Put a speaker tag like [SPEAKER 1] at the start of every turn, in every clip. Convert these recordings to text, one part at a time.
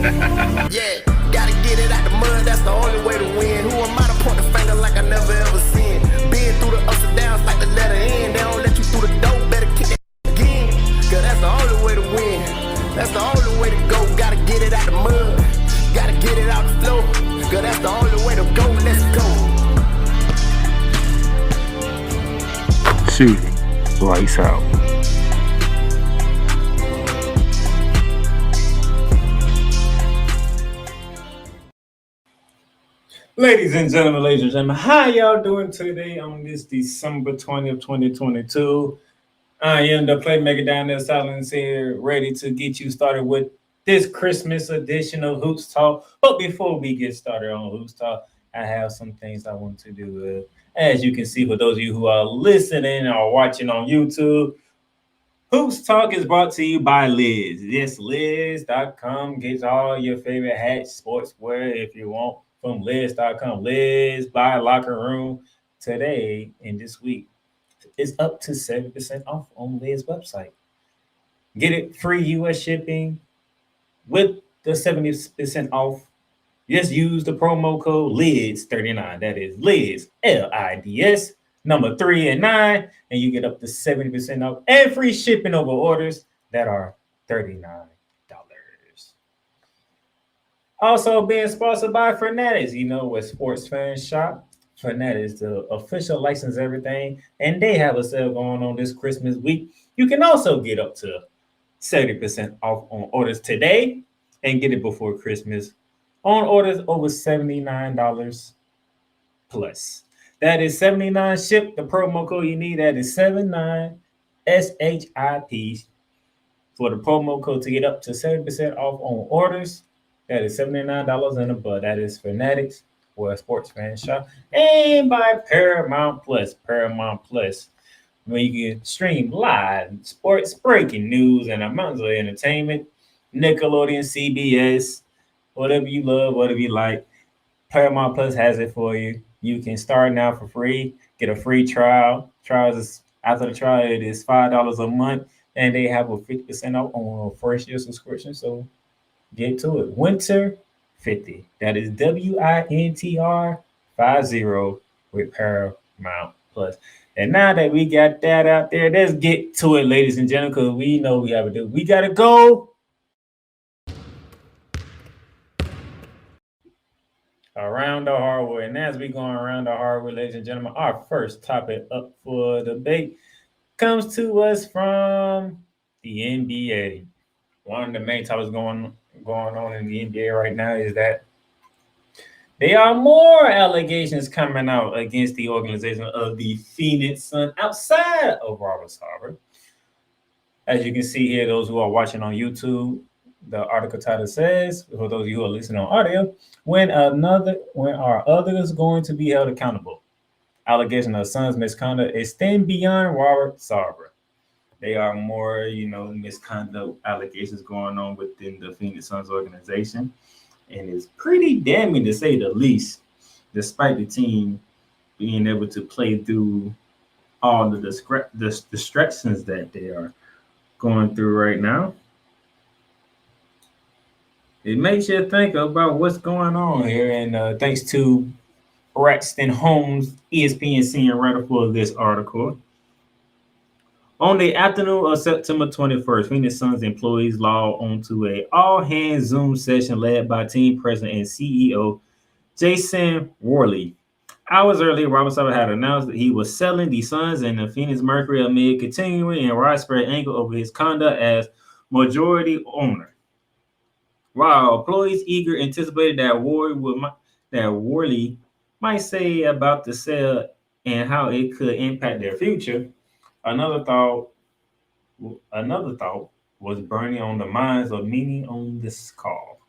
[SPEAKER 1] Yeah, gotta get it out the mud, that's the only way to win. Who am I to point the finger like I never ever seen? Been through the ups and downs like the letter N. They don't let you through the door, better kick it again. Cause that's the only way to win. That's the only way to go. Gotta get it out the mud, gotta get it out the flow. Cause that's the only way to go, let's go.
[SPEAKER 2] Shooting lights out.
[SPEAKER 3] Ladies and gentlemen, how y'all doing today on this December 20th, 2022? I am the Playmaker down there, Silence here, ready to get you started with this Christmas edition of Hoops Talk. But before we get started on Hoops Talk, I have some things I want to do. As you can see, for those of you who are listening or watching on YouTube, Hoops Talk is brought to you by Liz. Yes, Liz.com gets all your favorite hats, sportswear if you want from Liz.com. Liz by Locker Room today and this week is up to 7% off on Liz website. Get it free US shipping with the 70% off. Just use the promo code LIDS39. That is Liz, LIDS, number 3 and 9, and you get up to 70% off and free shipping over orders that are $39. Also being sponsored by Fanatics, where sports fans shop. Fanatics, the official license everything, and they have a sale going on this Christmas week. You can also get up to 70% off on orders today and get it before Christmas on orders over $79 plus. That is 79 ship. The promo code you need, that is 79 SHIP for the promo code to get up to 70% off on orders. That is $79 and above. That is Fanatics, where sports fans shop, and by Paramount Plus. Paramount Plus, where you can stream live sports, breaking news, and amounts of entertainment. Nickelodeon, CBS, whatever you love, whatever you like, Paramount Plus has it for you. You can start now for free, get a free trial. After the trial, it is $5 a month, and they have a 50% off on a first year subscription. So get to it. Winter 50. That is WINTR 50 with Paramount Plus. And now that we got that out there, let's get to it, ladies and gentlemen, because we know we have to do. We got to go around the hardwood. And as we go around the hardwood, ladies and gentlemen, our first topic up for debate comes to us from the NBA. One of the main topics going on in the NBA right now is that there are more allegations coming out against the organization of the Phoenix Suns outside of Robert Sarver. As you can see here, those who are watching on YouTube, the article title says, for those of you who are listening on audio, when are others going to be held accountable? Allegation of Suns misconduct extend beyond Robert Sarver. There are more, misconduct allegations going on within the Phoenix Suns organization. And it's pretty damning to say the least, despite the team being able to play through all the distractions that they are going through right now. It makes you think about what's going on here. And thanks to Braxton Holmes, ESPN senior writer for this article. On the afternoon of September 21st, Phoenix Suns employees logged onto an all-hands Zoom session led by team president and CEO Jason Worley. Hours earlier, Robert Sarver had announced that he was selling the Suns and the Phoenix Mercury amid continuing and widespread anger over his conduct as majority owner. While employees eager anticipated that Worley might say about the sale and how it could impact their future, Another thought was burning on the minds of many on this call.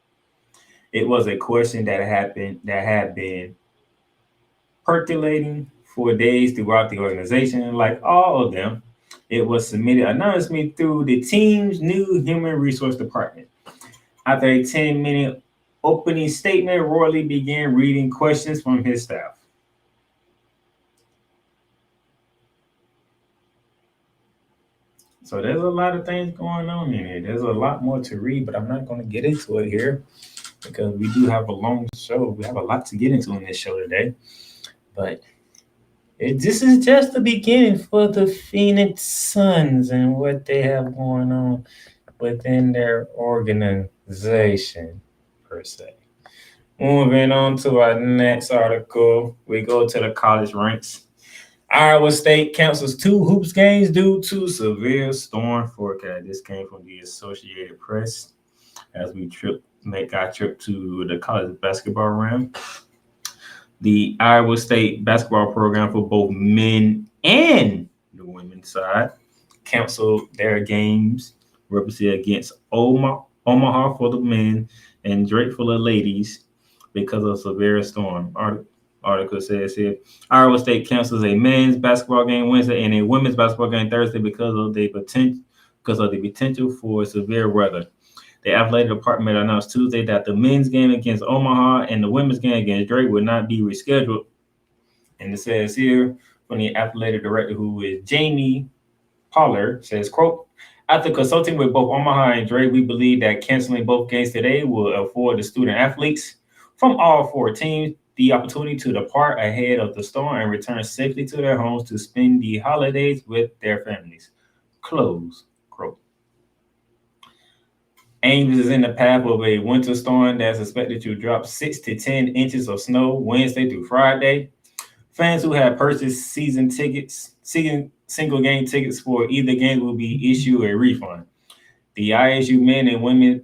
[SPEAKER 3] It was a question that had been percolating for days throughout the organization. Like all of them, it was submitted anonymously through the team's new human resource department. After a 10-minute opening statement, Worley began reading questions from his staff. So there's a lot of things going on in here. There's a lot more to read, but I'm not going to get into it here because we do have a long show. We have a lot to get into in this show today. But this is just the beginning for the Phoenix Suns and what they have going on within their organization, per se. Moving on to our next article, we go to the college ranks. Iowa State cancels 2 hoops games due to severe storm forecast. This came from the Associated Press as we make our trip to the college basketball realm. The Iowa State basketball program for both men and the women's side canceled their games, represented against Omaha for the men and Drake for the ladies because of severe storm. Article says here, Iowa State cancels a men's basketball game Wednesday and a women's basketball game Thursday because of the potential for severe weather. The athletic department announced Tuesday that the men's game against Omaha and the women's game against Drake would not be rescheduled. And it says here from the athletic director, who is Jamie Pollard, says, quote, after consulting with both Omaha and Drake, we believe that canceling both games today will afford the student athletes from all 4 teams the opportunity to depart ahead of the storm and return safely to their homes to spend the holidays with their families. Close quote. Ames is in the path of a winter storm that's expected to drop 6 to 10 inches of snow Wednesday through Friday. Fans who have purchased single game tickets for either game will be issued a refund. The ISU men and women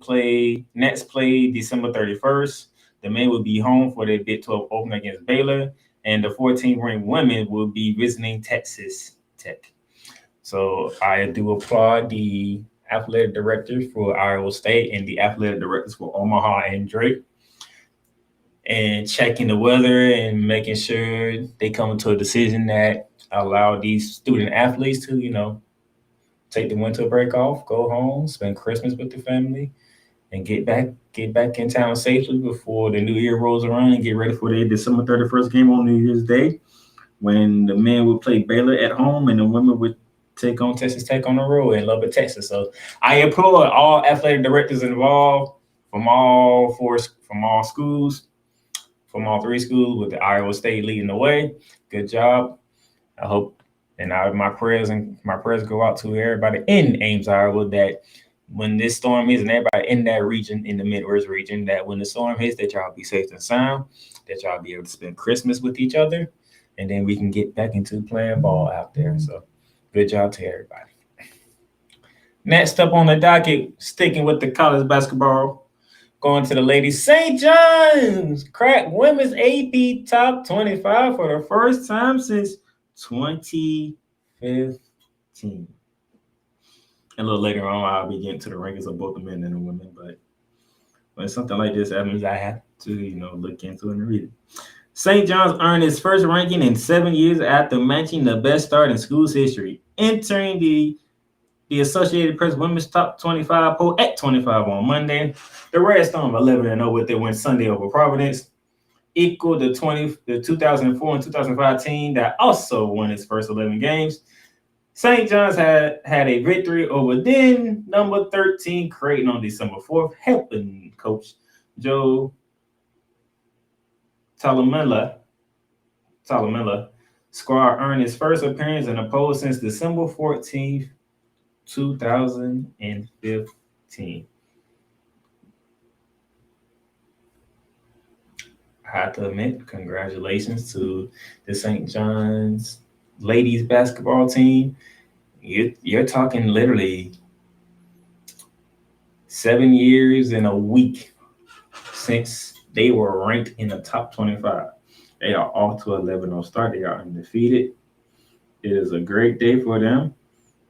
[SPEAKER 3] Nets play December 31st. The men will be home for their Big 12 opener against Baylor, and the 14th-ranked women will be visiting Texas Tech. So I do applaud the athletic directors for Iowa State and the athletic directors for Omaha and Drake, and checking the weather and making sure they come to a decision that allow these student athletes to, take the winter break off, go home, spend Christmas with the family, and get back in town safely before the new year rolls around and get ready for their December 31st game on New Year's Day, when the men will play Baylor at home and the women would take on Texas Tech on the road in Lubbock, Texas. So I applaud all athletic directors involved from all 3 schools, with the Iowa State leading the way. Good job. I hope, and my prayers go out to everybody in Ames, Iowa, that when this storm hits and everybody in that region, in the Midwest region, that when the storm hits, that y'all be safe and sound, that y'all be able to spend Christmas with each other, and then we can get back into playing ball out there. So good job to everybody. Next up on the docket, sticking with the college basketball, going to the ladies. St. John's cracked women's AP top 25 for the first time since 2015. A little later on, I'll be getting to the rankings of both the men and the women. But when something like this happens, I have to, look into it and read it. St. John's earned its first ranking in 7 years after matching the best start in school's history, entering the Associated Press Women's Top 25 poll at 25 on Monday. The Red Storm 11-0 with their win Sunday over Providence, equal the 2004 and 2005 team that also won its first 11 games. St. John's had a victory over then number 13 Creighton on December 4th, helping coach Joe Talamela squad earn his first appearance in the poll since December 14th, 2015. I have to admit, congratulations to the St. John's ladies basketball team. You're talking literally 7 years and a week since they were ranked in the top 25. They are off to 11-0 start. They are undefeated. It is a great day for them.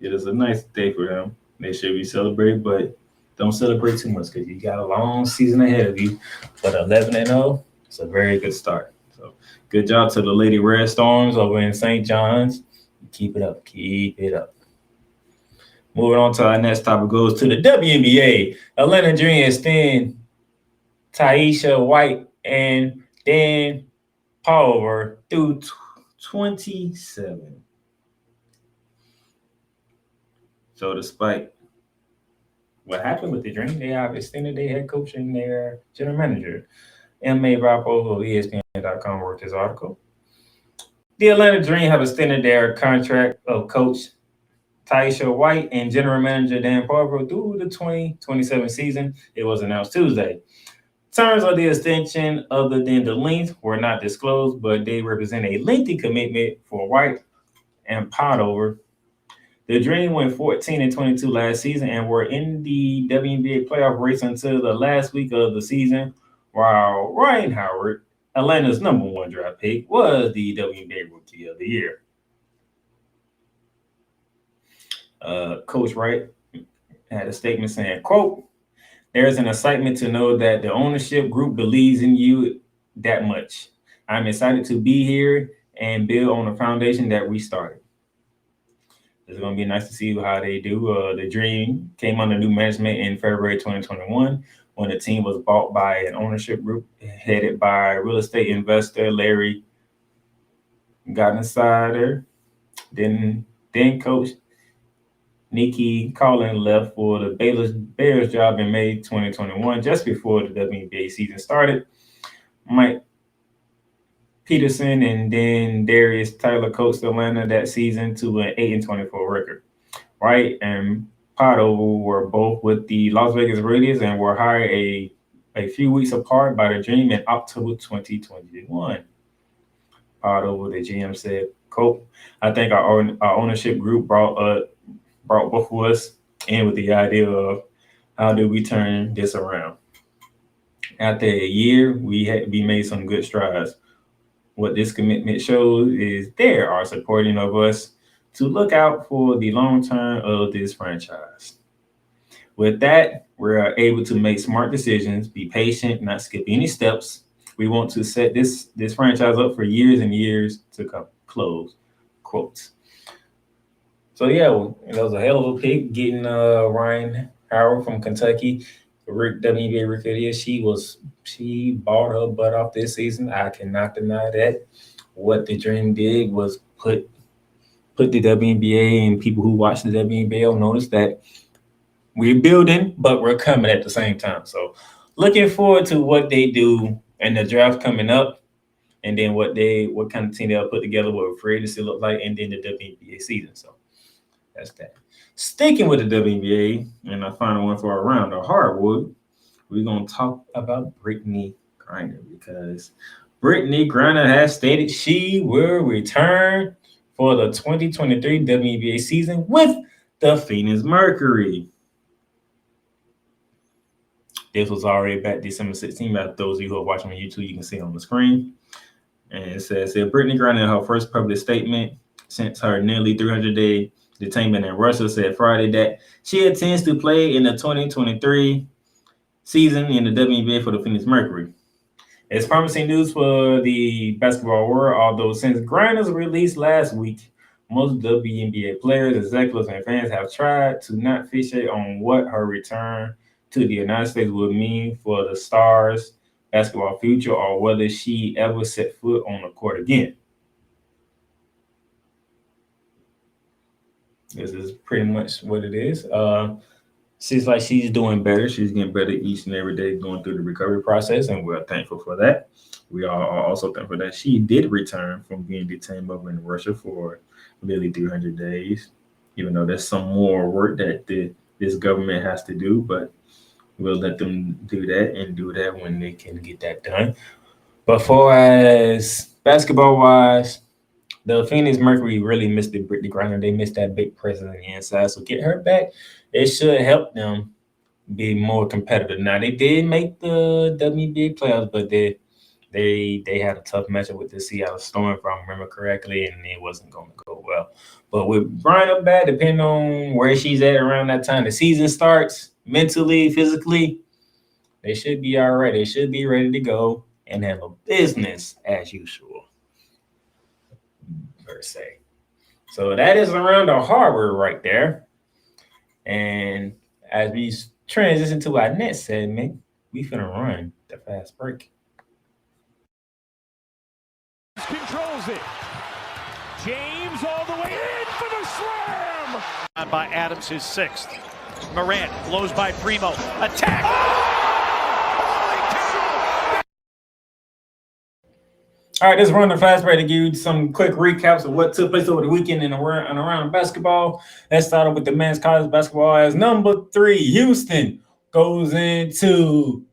[SPEAKER 3] It is a nice day for them. They should be celebrated, but don't celebrate too much because you got a long season ahead of you. But 11-0, it's a very good start. So good job to the Lady Red Storms over in St. John's. Keep it up. Keep it up. Moving on to our next topic goes to the WNBA. Atlanta Dream extend Taisha White and Dan Pulver through 27. So despite what happened with the Dream, they have extended their head coach and their general manager. M.A. Vapo of ESPN.com wrote this article. The Atlanta Dream have extended their contract of coach Taisha White and general manager Dan Parver through the 2027 season. It was announced Tuesday. Terms of the extension, other than the length, were not disclosed, but they represent a lengthy commitment for White and Potover. The Dream went 14-22 last season and were in the WNBA playoff race until the last week of the season, while Ryan Howard, Atlanta's #1 draft pick, was the WNBA Rookie of the Year. Coach Wright had a statement saying, quote, "There's an excitement to know that the ownership group believes in you that much. I'm excited to be here and build on the foundation that we started." It's going to be nice to see how they do. The Dream came under new management in February 2021 when the team was bought by an ownership group headed by real estate investor Larry Godinsider. Then coach Nikki Collin left for the Bears job in May 2021, just before the WNBA season started. Mike Peterson and then Darius Tyler coached Atlanta that season to an 8-24 record. Wright and Potover were both with the Las Vegas Raiders and were hired a few weeks apart by the Dream in October 2021. Potover, the GM, said, quote, "I think our ownership group brought both of us in with the idea of how do we turn this around. After a year, we made some good strides. What this commitment shows is they are supporting of us to look out for the long term of this franchise. With that, we're able to make smart decisions, be patient, not skip any steps. We want to set this franchise up for years and years to come." Close quotes. So yeah, it was a hell of a pick getting Ryan Howard from Kentucky, WNBA Rookie of the Year. She balled her butt off this season. I cannot deny that. What the Dream did was put the WNBA, and people who watch the WNBA will notice that we're building, but we're coming at the same time. So looking forward to what they do in the draft coming up, and then what kind of team they'll put together, what free agency look like, and then the WNBA season. So that's that. Sticking with the WNBA, and the final one for around the hardwood, we're going to talk about Brittany Griner, because Brittany Griner has stated she will return for the 2023 WNBA season with the Phoenix Mercury. This was already back December 16th. By those of you who are watching on YouTube, you can see it on the screen. And it says here, Brittany Griner, in her first public statement since her nearly 300-day detainment in Russia, said Friday that she intends to play in the 2023 season in the WNBA for the Phoenix Mercury. It's promising news for the basketball world, although since Griner's release last week, most WNBA players, executives, and fans have tried to not fixate on what her return to the United States would mean for the Stars' basketball future or whether she ever set foot on the court again. This is pretty much what it is. Seems like she's doing better. She's getting better each and every day going through the recovery process, and we're thankful for that. We are also thankful that she did return from being detained over in Russia for nearly 300 days, even though there's some more work that this government has to do, but we'll let them do that and do that when they can get that done. But far as basketball-wise, the Phoenix Mercury really missed the Brittany Griner. They missed that big presence on the inside. So get her back, it should help them be more competitive. Now, they did make the WNBA playoffs, but they had a tough matchup with the Seattle Storm, if I remember correctly, and it wasn't going to go well. But with Griner back, depending on where she's at around that time the season starts, mentally, physically, they should be all right. They should be ready to go and handle business as usual, per se. So that is around the harbor right there. And as we transition to our next segment, we finna run the fast break.
[SPEAKER 2] Controls it. James all the way in for the slam! On by Adams, his 6th. Morant blows by Primo. Attack!
[SPEAKER 3] All right, let's run the fast break to give you some quick recaps of what took place over the weekend and around basketball. Let's start off with the men's college basketball. As number 3, Houston goes into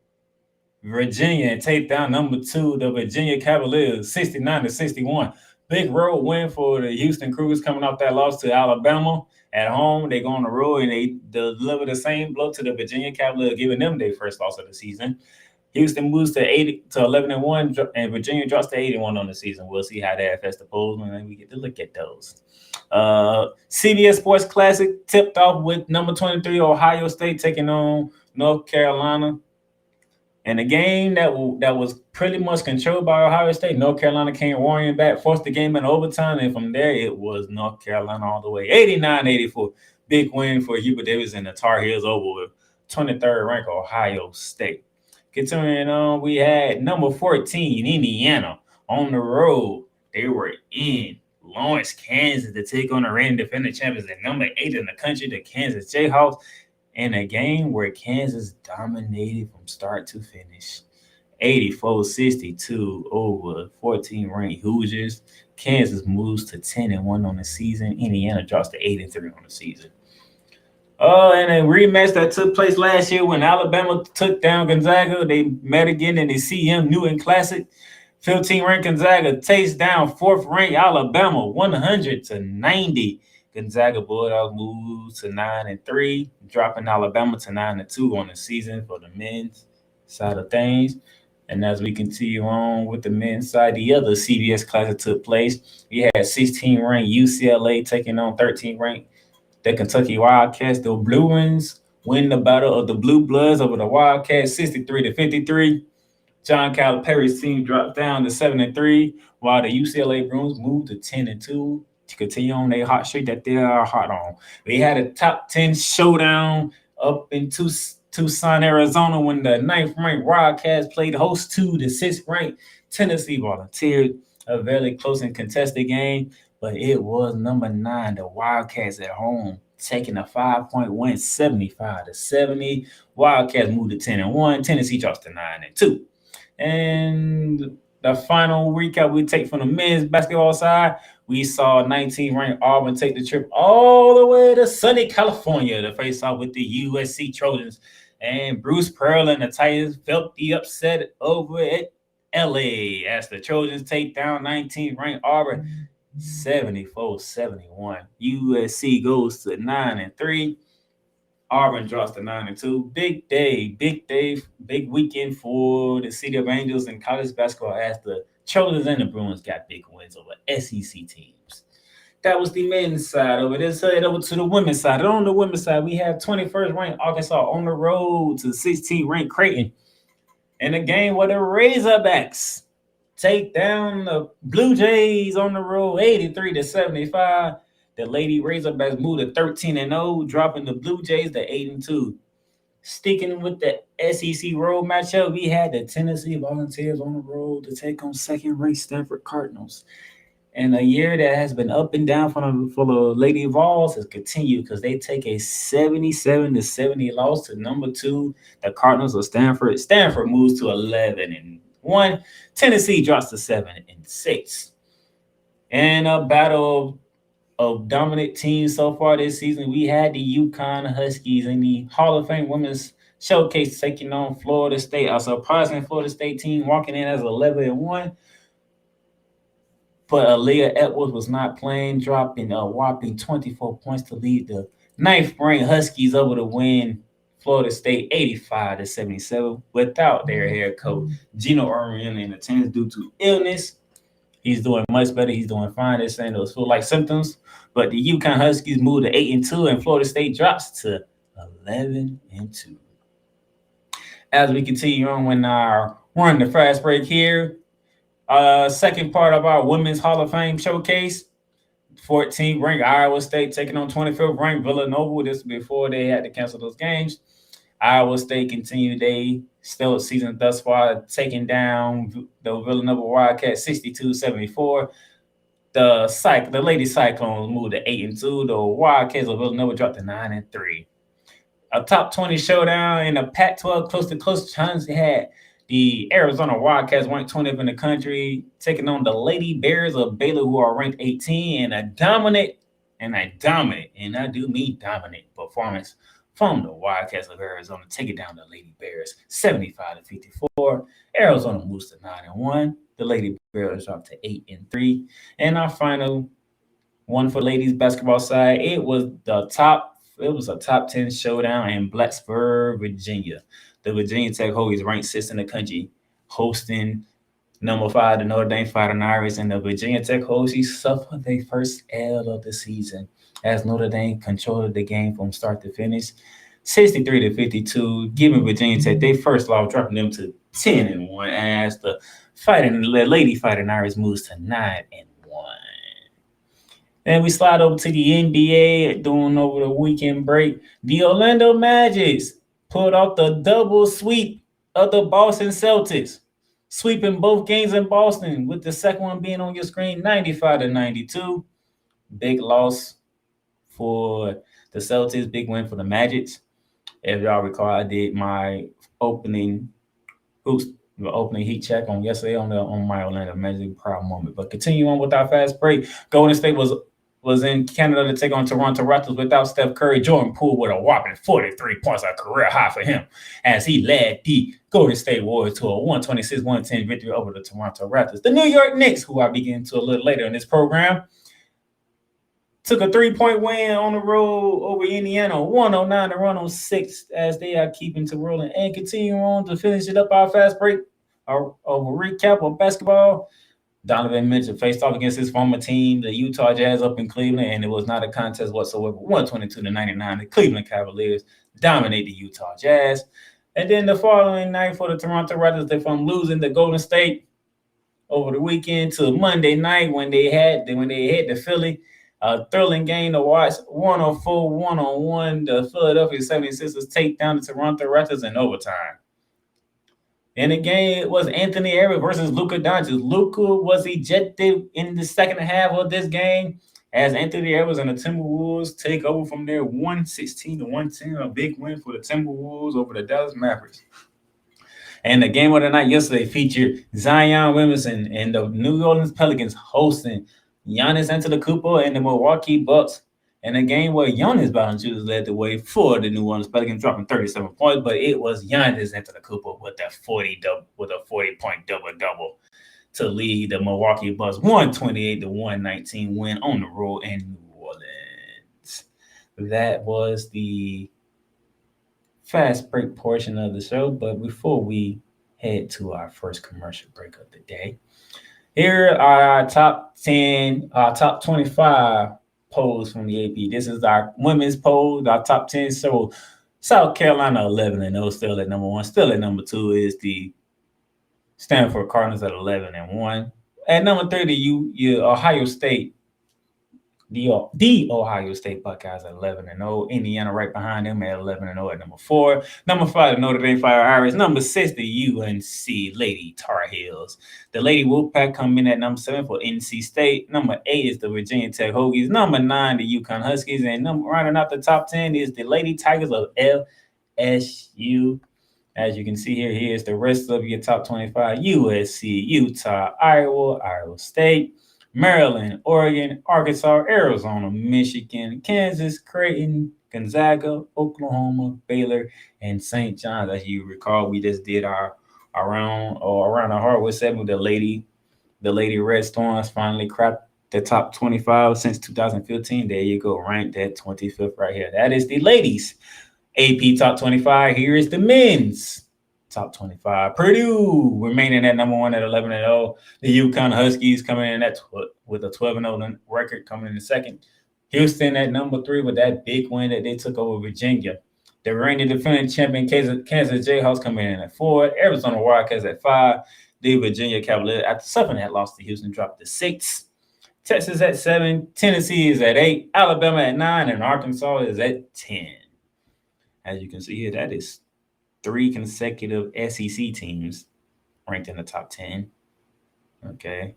[SPEAKER 3] Virginia and take down number 2, the Virginia Cavaliers, 69-61. Big road win for the Houston Cougars coming off that loss to Alabama at home. They go on the road and they deliver the same blow to the Virginia Cavaliers, giving them their first loss of the season. Houston moves to 11-1, and Virginia drops to 81 on the season. We'll see how that affects the polls when we get to look at those. CBS Sports Classic tipped off with number 23 Ohio State taking on North Carolina. And a game that was pretty much controlled by Ohio State. North Carolina came roaring back, forced the game in overtime, and from there it was North Carolina all the way. 89-84. Big win for Hubert Davis and the Tar Heels over with 23rd ranked Ohio State. Continuing on, we had number 14, Indiana, on the road. They were in Lawrence, Kansas to take on the reigning defending champions at number 8 in the country, the Kansas Jayhawks, in a game where Kansas dominated from start to finish. 84-62 over 14-ranked Hoosiers. Kansas moves to 10-1 on the season. Indiana drops to 8-3 on the season. And a rematch that took place last year when Alabama took down Gonzaga. They met again in the CM Newton Classic. 15th-ranked Gonzaga takes down 4th-ranked Alabama 100-90. Gonzaga Bulldogs moves to 9-3, dropping Alabama to 9-2 on the season for the men's side of things. And as we continue on with the men's side, the other CBS Classic took place. We had 16th-ranked UCLA taking on 13th-ranked the Kentucky Wildcats. The Bruins win the battle of the Blue Bloods over the Wildcats 63-53. John Calipari's team dropped down to 7-3, while the UCLA Bruins moved to 10-2 to continue on their hot streak that they are hot on. We had a top 10 showdown up in Tucson, Arizona, when the 9th-ranked Wildcats played host to the 6th-ranked Tennessee Volunteers. A very close and contested game, but it was number 9, the Wildcats at home, taking a 5-point win, 75-70. Wildcats moved to 10-1. Tennessee drops to 9-2. And the final recap we take from the men's basketball side, we saw 19th-ranked Auburn take the trip all the way to sunny California to face off with the USC Trojans. And Bruce Pearl and the Titans felt the upset over at LA as the Trojans take down 19th-ranked Auburn 74-71. USC goes to 9-3. Auburn drops to 9-2. Big day, big weekend for the City of Angels and college basketball as the Trojans and the Bruins got big wins over SEC teams. That was the men's side of it. Let's head over to the women's side. And on the women's side, we have 21st-ranked Arkansas on the road to 16th-ranked Creighton in a game where the Razorbacks take down the Blue Jays on the road 83-75. The Lady Razorbacks moved to 13-0, dropping the Blue Jays to 8-2. Sticking with the SEC road matchup, we had the Tennessee Volunteers on the road to take on 2nd-ranked Stanford Cardinals. And a year that has been up and down for the Lady Vols has continued because they take a 77-70 loss to number 2, the Cardinals of Stanford. Stanford moves to 11-1. Tennessee drops to 7-6. And a battle of dominant teams so far this season, we had the UConn Huskies in the Hall of Fame Women's Showcase taking on Florida State. A surprising Florida State team walking in as 11-1. But Aaliyah Edwards was not playing, dropping a whopping 24 points to lead the 9th-ranked Huskies over to win Florida State 85-77 without their head coach Gino Orion in attendance due to illness. He's doing much better. He's doing fine. They're saying those flu-like symptoms. But the UConn Huskies moved to 8-2, and Florida State drops to 11-2. As we continue on with our run the fast break here, second part of our Women's Hall of Fame Showcase, 14th ranked Iowa State taking on 25th ranked Villanova. This before they had to cancel those games. Iowa State continued their stellar season thus far, taking down the Villanova Wildcats 62-74. The Lady Cyclones moved to 8-2. The Wildcats of Villanova dropped to 9-3. A top 20 showdown in the Pac-12 close challenge had the Arizona Wildcats ranked 20th in the country, taking on the Lady Bears of Baylor, who are ranked 18, in a dominant, and I do mean dominant performance from the Wildcats of Arizona, taking down the Lady Bears 75-54. Arizona moves to 9-1. The Lady Bears dropped to 8-3. And our final one for ladies basketball side, it was a top 10 showdown in Blacksburg, Virginia. The Virginia Tech Hokies ranked 6th in the country, hosting number 5, the Notre Dame Fighting Irish, and the Virginia Tech Hokies suffered their first L of the season as Notre Dame controlled the game from start to finish, 63-52, giving Virginia Tech their first loss, dropping them to 10-1 as the Lady Fighting Irish moves to 9-1. Then we slide over to the NBA during over the weekend break. The Orlando Magic pulled off the double sweep of the Boston Celtics, sweeping both games in Boston, with the second one being on your screen, 95-92. Big loss for the Celtics, big win for the Magic. If y'all recall, I did my opening heat check on yesterday on my Orlando Magic proud moment. But continue on with our fast break. Golden State was in Canada to take on Toronto Raptors without Steph Curry. Jordan Poole with a whopping 43 points, a career high for him, as he led the Golden State Warriors to a 126-110 victory over the Toronto Raptors. The New York Knicks, who I'll be getting to a little later in this program, took a 3-point win on the road over Indiana, 109-106, as they are keeping to rolling. And continue on to finish it up, our fast break, our recap of basketball. Donovan Mitchell faced off against his former team, the Utah Jazz, up in Cleveland, and it was not a contest whatsoever. 122-99. The Cleveland Cavaliers dominate the Utah Jazz. And then the following night for the Toronto Raptors, they're from losing to Golden State over the weekend to Monday night when they head to Philly. A thrilling game to watch. 104-101. The Philadelphia 76ers take down the Toronto Raptors in overtime. In the game, it was Anthony Edwards versus Luka Doncic. Luka was ejected in the second half of this game as Anthony Edwards and the Timberwolves take over from there, 116-110, a big win for the Timberwolves over the Dallas Mavericks. And the game of the night yesterday featured Zion Williamson and the New Orleans Pelicans hosting Giannis Antetokounmpo and the Milwaukee Bucks. In a game where Giannis Valanciunas led the way for the New Orleans Pelicans, dropping 37 points, but it was Giannis Antetokounmpo with a 40-point double-double to lead the Milwaukee Bucks 128-119 win on the road in New Orleans. That was the fast break portion of the show, but before we head to our first commercial break of the day, here are our top 25 polls from the AP. This is our women's poll, our top 10. So South Carolina 11-0, still at number 1. Still at number 2 is the Stanford Cardinals at 11-1. At number 3, the Ohio State, the Ohio State Buckeyes at 11-0. Indiana right behind them at 11-0 at number 4. Number 5, the Notre Dame Fire Irish. Number 6, the UNC Lady Tar Heels. The Lady Wolfpack come in at number 7 for NC State. Number 8 is the Virginia Tech Hokies. Number 9, the UConn Huskies. And rounding out the top 10 is the Lady Tigers of LSU. As you can see here, here's the rest of your top 25. USC, Utah, Iowa State, Maryland, Oregon, Arkansas, Arizona, Michigan, Kansas, Creighton, Gonzaga, Oklahoma, Baylor, and St. John's. As you recall, we just did our around the hardwood segment. The Lady Red Storms finally cracked the top 25 since 2015. There you go, ranked at 25th right here. That is the ladies' AP top 25. Here is the men's top 25. Purdue remaining at number 1 at 11-0. The UConn Huskies coming in with a 12-0 record coming in second. Houston at number 3 with that big win that they took over Virginia. The reigning defending champion Kansas Jayhawks coming in at 4. Arizona Wildcats at 5. The Virginia Cavaliers, after suffering that loss to Houston, dropped to 6. Texas at 7. Tennessee is at 8. Alabama at 9. And Arkansas is at 10. As you can see here, that is 3 consecutive SEC teams ranked in the top 10. Okay.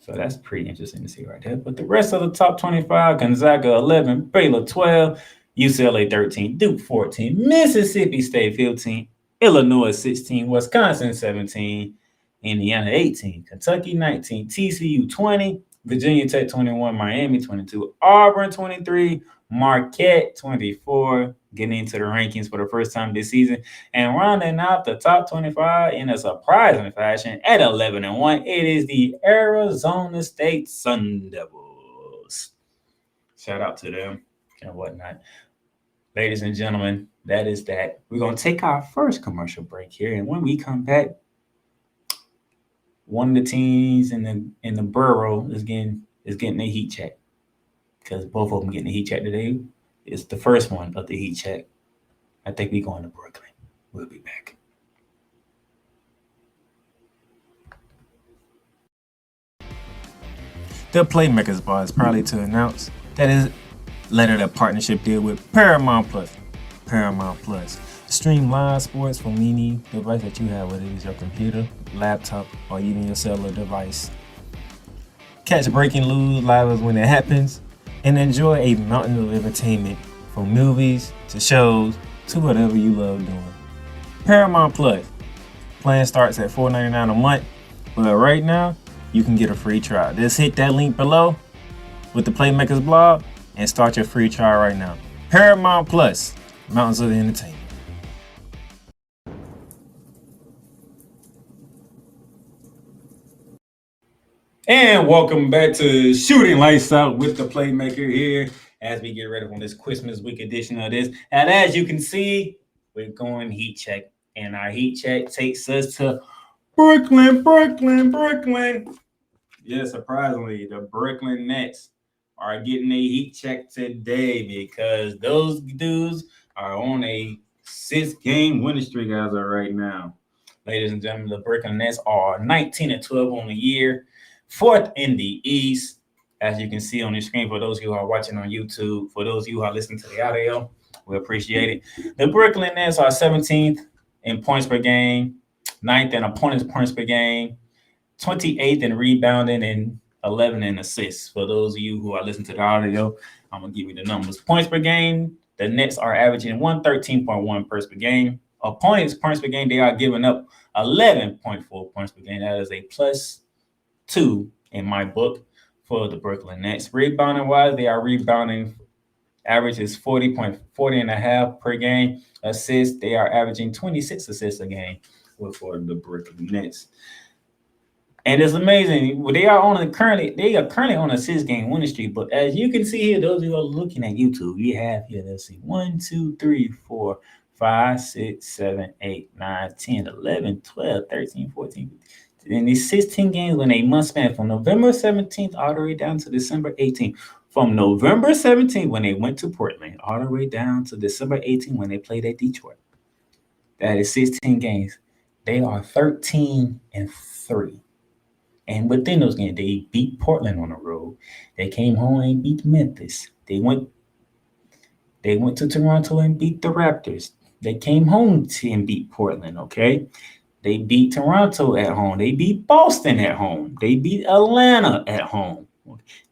[SPEAKER 3] So that's pretty interesting to see right there. But the rest of the top 25, Gonzaga 11, Baylor 12, UCLA 13, Duke 14, Mississippi State 15, Illinois 16, Wisconsin 17, Indiana 18, Kentucky 19, TCU 20, Virginia Tech 21, Miami 22, Auburn 23, Marquette 24, getting into the rankings for the first time this season, and rounding out the top 25 in a surprising fashion at 11-1, it is the Arizona State Sun Devils. Shout out to them and whatnot. Ladies and gentlemen, that is that. We're going to take our first commercial break here, and when we come back, one of the teams in the borough is getting a heat check, because both of them getting a heat check today. It's the first one of the heat check. I think we're going to Brooklyn. We'll be back. The Playmakers Bar is proudly to announce that it lettered a partnership deal with Paramount Plus. Paramount Plus. Stream live sports from any device that you have, whether it's your computer, laptop, or even your cellular device. Catch breaking news live when it happens, and enjoy a mountain of entertainment from movies to shows to whatever you love doing. Paramount Plus. Plan starts at $4.99 a month, but right now you can get a free trial. Just hit that link below with the Playmakers blog and start your free trial right now. Paramount Plus, mountains of entertainment. And welcome back to Shooting Lights Out with the Playmaker here as we get ready for this Christmas week edition of this. And as you can see, we're going heat check. And our heat check takes us to Brooklyn. Yeah, surprisingly, the Brooklyn Nets are getting a heat check today because those dudes are on a 6-game winning streak as of right now. Ladies and gentlemen, the Brooklyn Nets are 19-12 on the year. 4th in the East, as you can see on the screen for those of you who are watching on YouTube. For those of you who are listening to the audio, we appreciate it. The Brooklyn Nets are 17th in points per game, 9th in opponents' points per game, 28th in rebounding, and 11th in assists. For those of you who are listening to the audio, I'm going to give you the numbers. Points per game, the Nets are averaging 113.1 points per game. Opponents' points per game, they are giving up 11.4 points per game. That is a +2 in my book for the Brooklyn Nets. Rebounding wise, they are rebounding. Average is 40.5 per game. Assists, they are averaging 26 assists a game for the Brooklyn Nets. And it's amazing. They are currently on a 6-game winning streak. But as you can see here, those who are looking at YouTube, you have here, let's see, 1, 2, 3, 4, 5, 6, 7, 8, 9, 10, 11, 12, 13, 14, 15. In these 16 games when a month span from November 17th all the way down to December 18th. From November 17th when they went to Portland all the way down to December 18th when they played at Detroit. That is 16 games. They are 13-3. And within those games, they beat Portland on the road. They came home and beat Memphis. They went to Toronto and beat the Raptors. They came home and beat Portland, okay? They beat Toronto at home. They beat Boston at home. They beat Atlanta at home.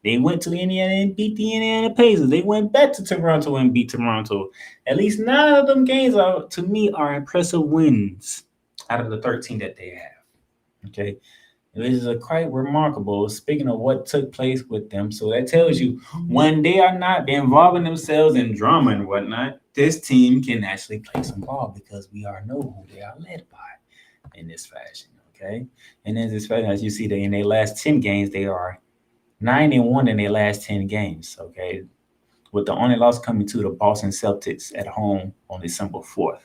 [SPEAKER 3] They went to Indiana and beat the Indiana Pacers. They went back to Toronto and beat Toronto. At least 9 of them games, to me, are impressive wins out of the 13 that they have. Okay, this is quite remarkable. Speaking of what took place with them, so that tells you when they are not involving themselves in drama and whatnot, this team can actually play some ball because we all know who they are led by. In this fashion, okay? And in this fashion, as you see, in their last 10 games, they are 9-1 in their last 10 games, okay? With the only loss coming to the Boston Celtics at home on December 4th.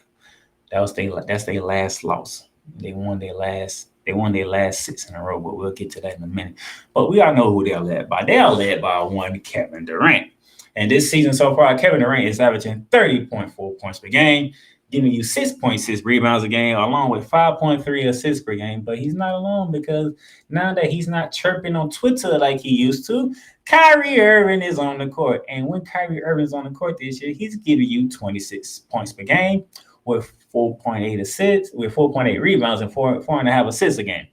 [SPEAKER 3] That's their last loss. They won their last 6 in a row, but we'll get to that in a minute. But we all know who they're led by. They are led by one Kevin Durant. And this season so far, Kevin Durant is averaging 30.4 points per game, giving you 6.6 rebounds a game, along with 5.3 assists per game. But he's not alone because now that he's not chirping on Twitter like he used to, Kyrie Irving is on the court. And when Kyrie Irving's on the court this year, he's giving you 26 points per game with 4.8 assists, with 4.8 rebounds and 4.5 assists a game.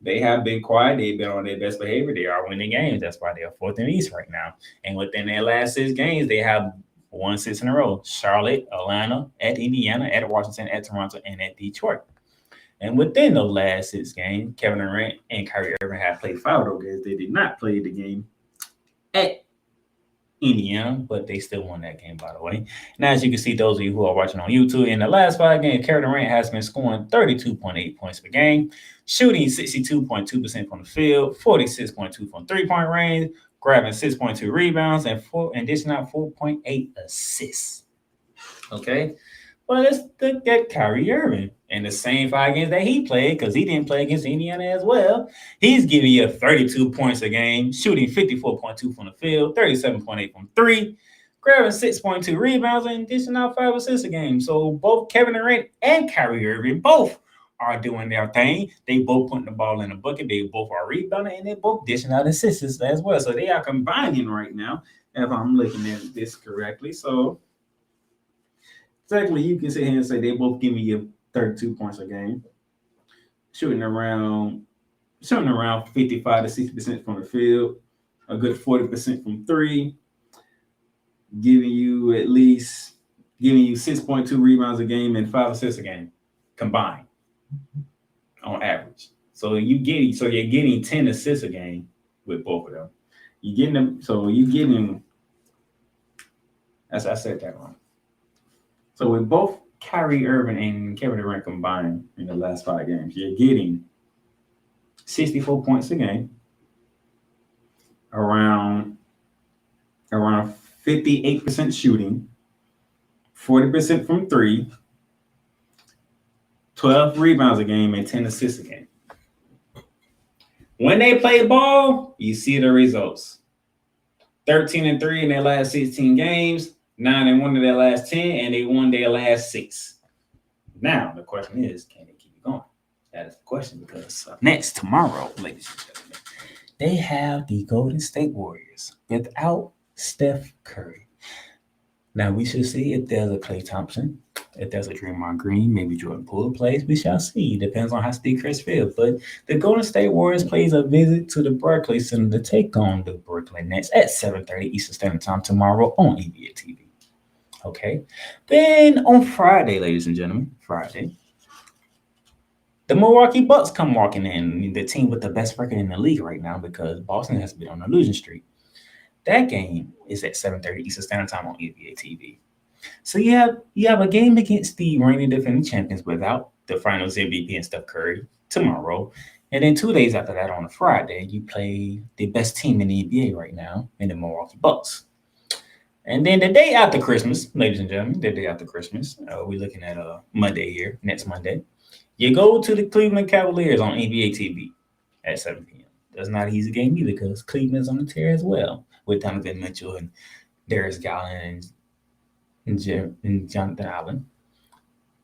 [SPEAKER 3] They have been quiet. They've been on their best behavior. They are winning games. That's why they are fourth in the East right now. And within their last 6 games, they have won 6 in a row. Charlotte, Atlanta, at Indiana, at Washington, at Toronto, and at Detroit. And within those last 6 games, Kevin Durant and Kyrie Irving have played 5 of those games. They did not play the game at Indiana, but they still won that game, by the way. Now, as you can see, those of you who are watching on YouTube, in the last 5 games, Kevin Durant has been scoring 32.8 points per game, shooting 62.2% from the field, 46.2 from three-point range, grabbing 6.2 rebounds, and dishing out 4.8 assists. Okay? But let's look at Kyrie Irving. In the same 5 games that he played, because he didn't play against Indiana as well, he's giving you 32 points a game, shooting 54.2 from the field, 37.8 from 3, grabbing 6.2 rebounds, and dishing out 5 assists a game. So both Kevin Durant and Kyrie Irving both are doing their thing. They both putting the ball in the bucket. They both are rebounding, and they both dishing out assists as well. So they are combining right now, if I'm looking at this correctly. So technically, you can sit here and say they both give me 32 points a game, shooting around 55 to 60% from the field, a good 40% from 3, giving you 6.2 rebounds a game and 5 assists a game combined on average. So you're getting 10 assists a game with both of them. You're getting them. So you're getting. As I said that wrong. So with both Kyrie Irving and Kevin Durant combined in the last 5 games, you're getting 64 points a game, around 58% shooting, 40% from 3, 12 rebounds a game, and 10 assists a game. When they play ball, you see the results. 13-3 in their last 16 games. 9-1 in their last 10, and they won their last 6. Now, the question is, can they keep it going? That is the question, because next, tomorrow, ladies and gentlemen, they have the Golden State Warriors without Steph Curry. Now, we should see if there's a Klay Thompson, if there's a Draymond Green, maybe Jordan Poole plays. We shall see. Depends on how Steve Kerr feels. But the Golden State Warriors plays a visit to the Barclays Center to take on the Brooklyn Nets at 7:30 Eastern Standard Time tomorrow on NBA TV. Okay. Then on Friday, ladies and gentlemen, the Milwaukee Bucks come walking in, the team with the best record in the league right now, because Boston has been on a losing streak. That game is at 7:30 Eastern Standard Time on NBA TV. So you have a game against the reigning defending champions without the Finals MVP and Steph Curry tomorrow. And then 2 days after that, on a Friday, you play the best team in the NBA right now, in the Milwaukee Bucks. And then the day after Christmas, ladies and gentlemen, we're looking at Monday here, next Monday. You go to the Cleveland Cavaliers on NBA TV at 7 p.m. That's not an easy game either, because Cleveland's on the tear as well, with Donovan Mitchell and Darius Garland and Jonathan Allen.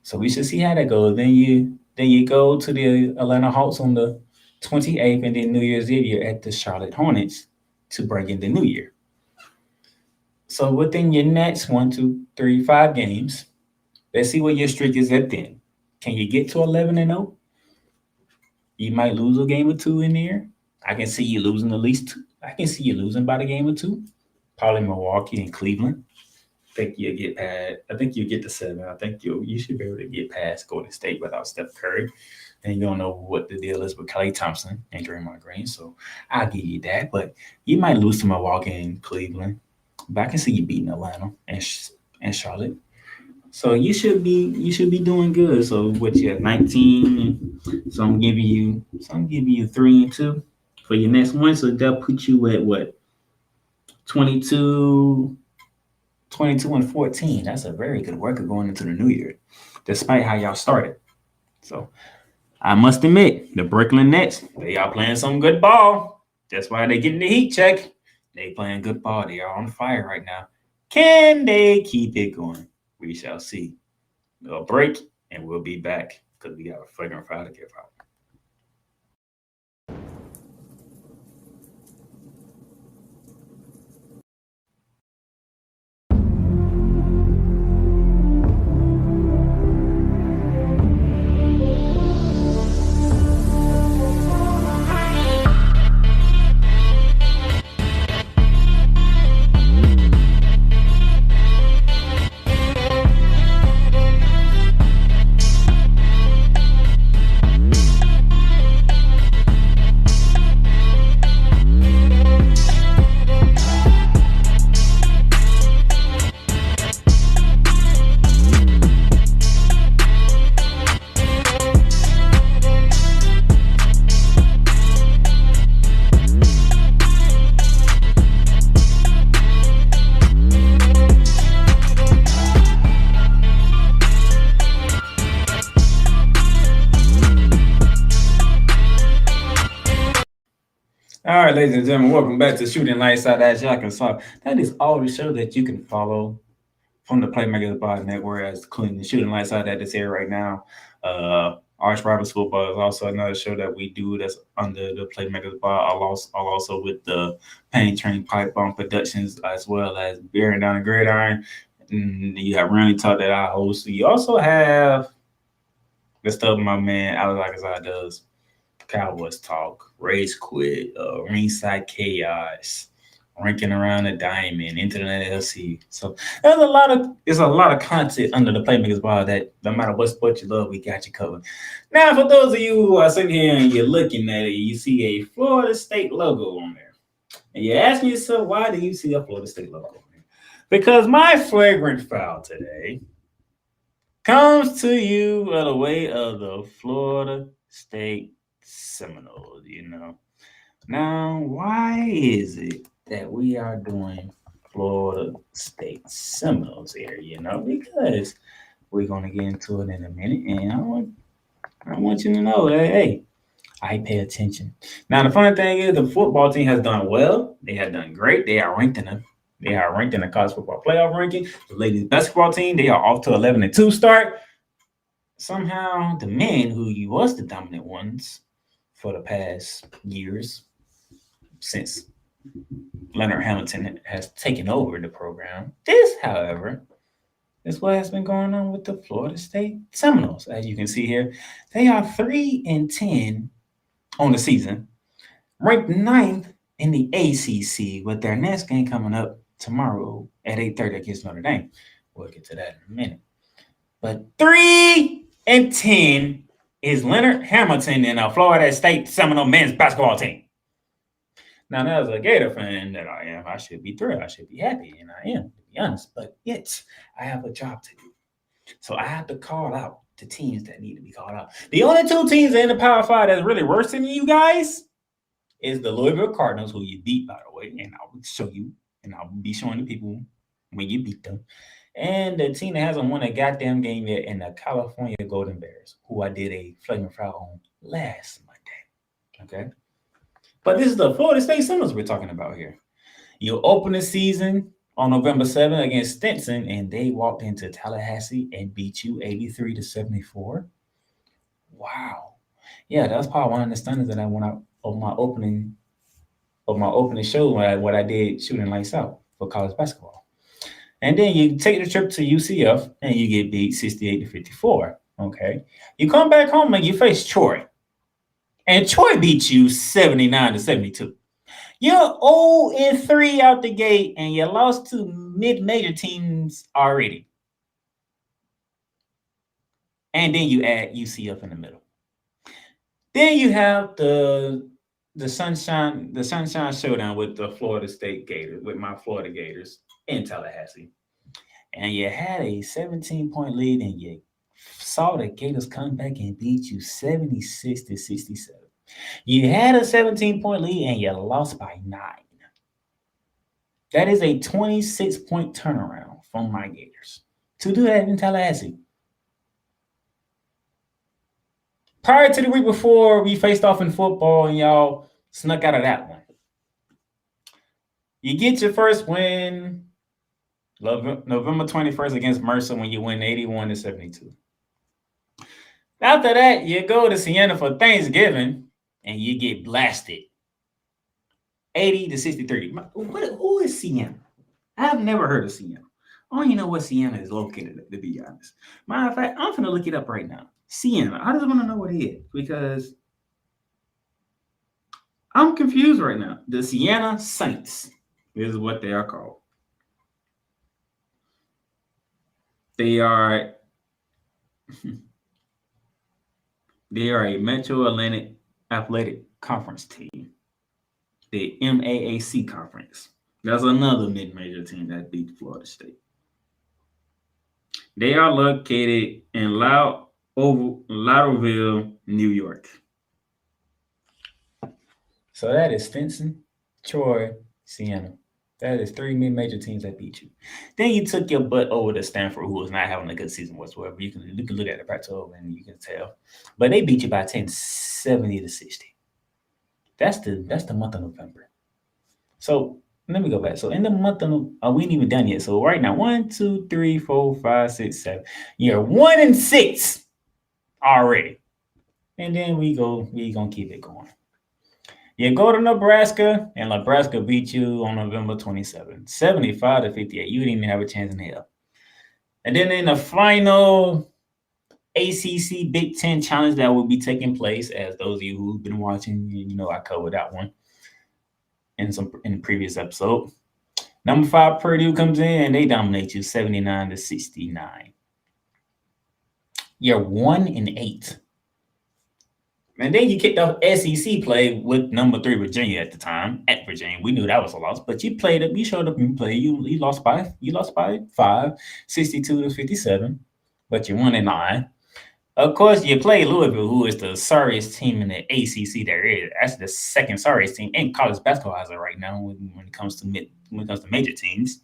[SPEAKER 3] So we should see how that goes. Then you go to the Atlanta Hawks on the 28th, and then New Year's Eve you're at the Charlotte Hornets to bring in the new year. So within your next 1, 2, 3, 5 games, let's see what your streak is at then. Can you get to 11-0? You might lose a game or 2 in there. I can see you losing at least 2. I can see you losing by the game or 2. Probably Milwaukee and Cleveland. I think you'll get to 7. I think you should be able to get past Golden State without Steph Curry. And you don't know what the deal is with Klay Thompson and Draymond Green. So I'll give you that. But you might lose to Milwaukee and Cleveland. But I can see you beating Atlanta and Charlotte. So you should be doing good. So what you have 19. So I'm giving you 3-2 for your next one. So that'll put you at what? 22-14. That's a very good record going into the new year, despite how y'all started. So I must admit, the Brooklyn Nets, they are playing some good ball. That's why they're getting the heat check. They playing good ball. They are on fire right now. Can they keep it going? We shall see. A break, and we'll be back because we got a flagrant foul to give out. All right, ladies and gentlemen, welcome back to Shooting Lights Out. As y'all can saw, that is all the show that you can follow from the Playmaker Pod Network, as including the Shooting Lights Out that is here right now. Arch Roberts Football is also another show that we do that's under the Playmakers Pod. Also with the Paint Train Pipe Bomb Productions, as well as Bearing Down the Gridiron. And you have Randy Talk that I host. You also have the stuff my man Alex Akazai does. Cowboys Talk, Race Quit, Ringside Chaos, Ranking Around the Diamond, Internet LC. So there's a lot of content under the Playmakers Bar that no matter what sport you love, we got you covered. Now, for those of you who are sitting here and you're looking at it, you see a Florida State logo on there. And you're asking yourself, why do you see a Florida State logo on there? Because my flagrant foul today comes to you by the way of the Florida State Seminoles, Now, why is it that we are doing Florida State Seminoles here, Because we're going to get into it in a minute, and I want you to know that, hey, I pay attention. Now, the funny thing is the football team has done well. They have done great. They are ranked in the college football playoff ranking. The ladies basketball team, they are off to 11-2 start. Somehow, the men who was the dominant ones for the past years since Leonard Hamilton has taken over the program. This, however, is what has been going on with the Florida State Seminoles. As you can see here, they are 3-10 on the season, ranked 9th in the ACC, with their next game coming up tomorrow at 8:30 against Notre Dame. We'll get to that in a minute. But 3-10 is Leonard Hamilton and a Florida State Seminole men's basketball team. Now, as a Gator fan that I am, I should be thrilled. I should be happy, and I am, to be honest. But yet, I have a job to do. So I have to call out the teams that need to be called out. The only two teams in the Power 5 that's really worse than you guys is the Louisville Cardinals, who you beat, by the way, and I will show you, and I'll be showing the people when you beat them. And the team that hasn't won a goddamn game yet in the California Golden Bears, who I did a flagrant foul on last Monday. Okay? But this is the Florida State Seminoles we're talking about here. You open the season on November 7th against Stinson, and they walked into Tallahassee and beat you 83-74. Wow. Yeah, that's probably one of the stunners that I went out on my opening show what I did Shooting Lights Out for college basketball. And then you take the trip to UCF and you get beat 68-54. Okay. You come back home and you face Troy. And Troy beat you 79-72. You're 0-3 out the gate and you lost to mid-major teams already. And then you add UCF in the middle. Then you have the Sunshine Showdown with the Florida State Gators, with my Florida Gators in Tallahassee. And you had a 17-point lead and you saw the Gators come back and beat you 76-67. You had a 17-point lead and you lost by 9. That is a 26-point turnaround from my Gators to do that in Tallahassee. Prior to the week before, we faced off in football and y'all snuck out of that one. You get your first win November 21st against Mercer when you win 81-72. After that, you go to Siena for Thanksgiving and you get blasted 80-63. Who is Siena? I've never heard of Siena. I don't even know where Siena is located, to be honest. Matter of fact, I'm going to look it up right now. Siena. I just want to know what it is because I'm confused right now. The Siena Saints is what they are called. They are a Metro Atlantic Athletic Conference team. The MAAC Conference. That's another mid-major team that beat Florida State. They are located in Lauderville, New York. So that is Stinson, Troy, Siena. That is 3 mid-major teams that beat you. Then you took your butt over to Stanford, who was not having a good season whatsoever. You can look at the Pac-12 and you can tell. But they beat you by 10, 70-60. That's the month of November. So let me go back. So in the month of we ain't even done yet. So right now, 1, 2, 3, 4, 5, 6, 7. You're 1-6 already. And then we gonna keep it going. You go to Nebraska, and Nebraska beat you on November 27th, 75-58. You didn't even have a chance in hell. And then in the final ACC Big Ten challenge that will be taking place, as those of you who've been watching, you know I covered that one in the previous episode. Number 5 Purdue comes in and they dominate you 79-69. You're 1-8. And then you kicked off SEC play with number 3 Virginia at the time. At Virginia, we knew that was a loss, but you played up. You showed up and played. You lost by 5, 62-57, but you're 1-9. Of course, you play Louisville, who is the sorriest team in the ACC there is. That's the second sorriest team in college basketball as of right now when it comes to major teams.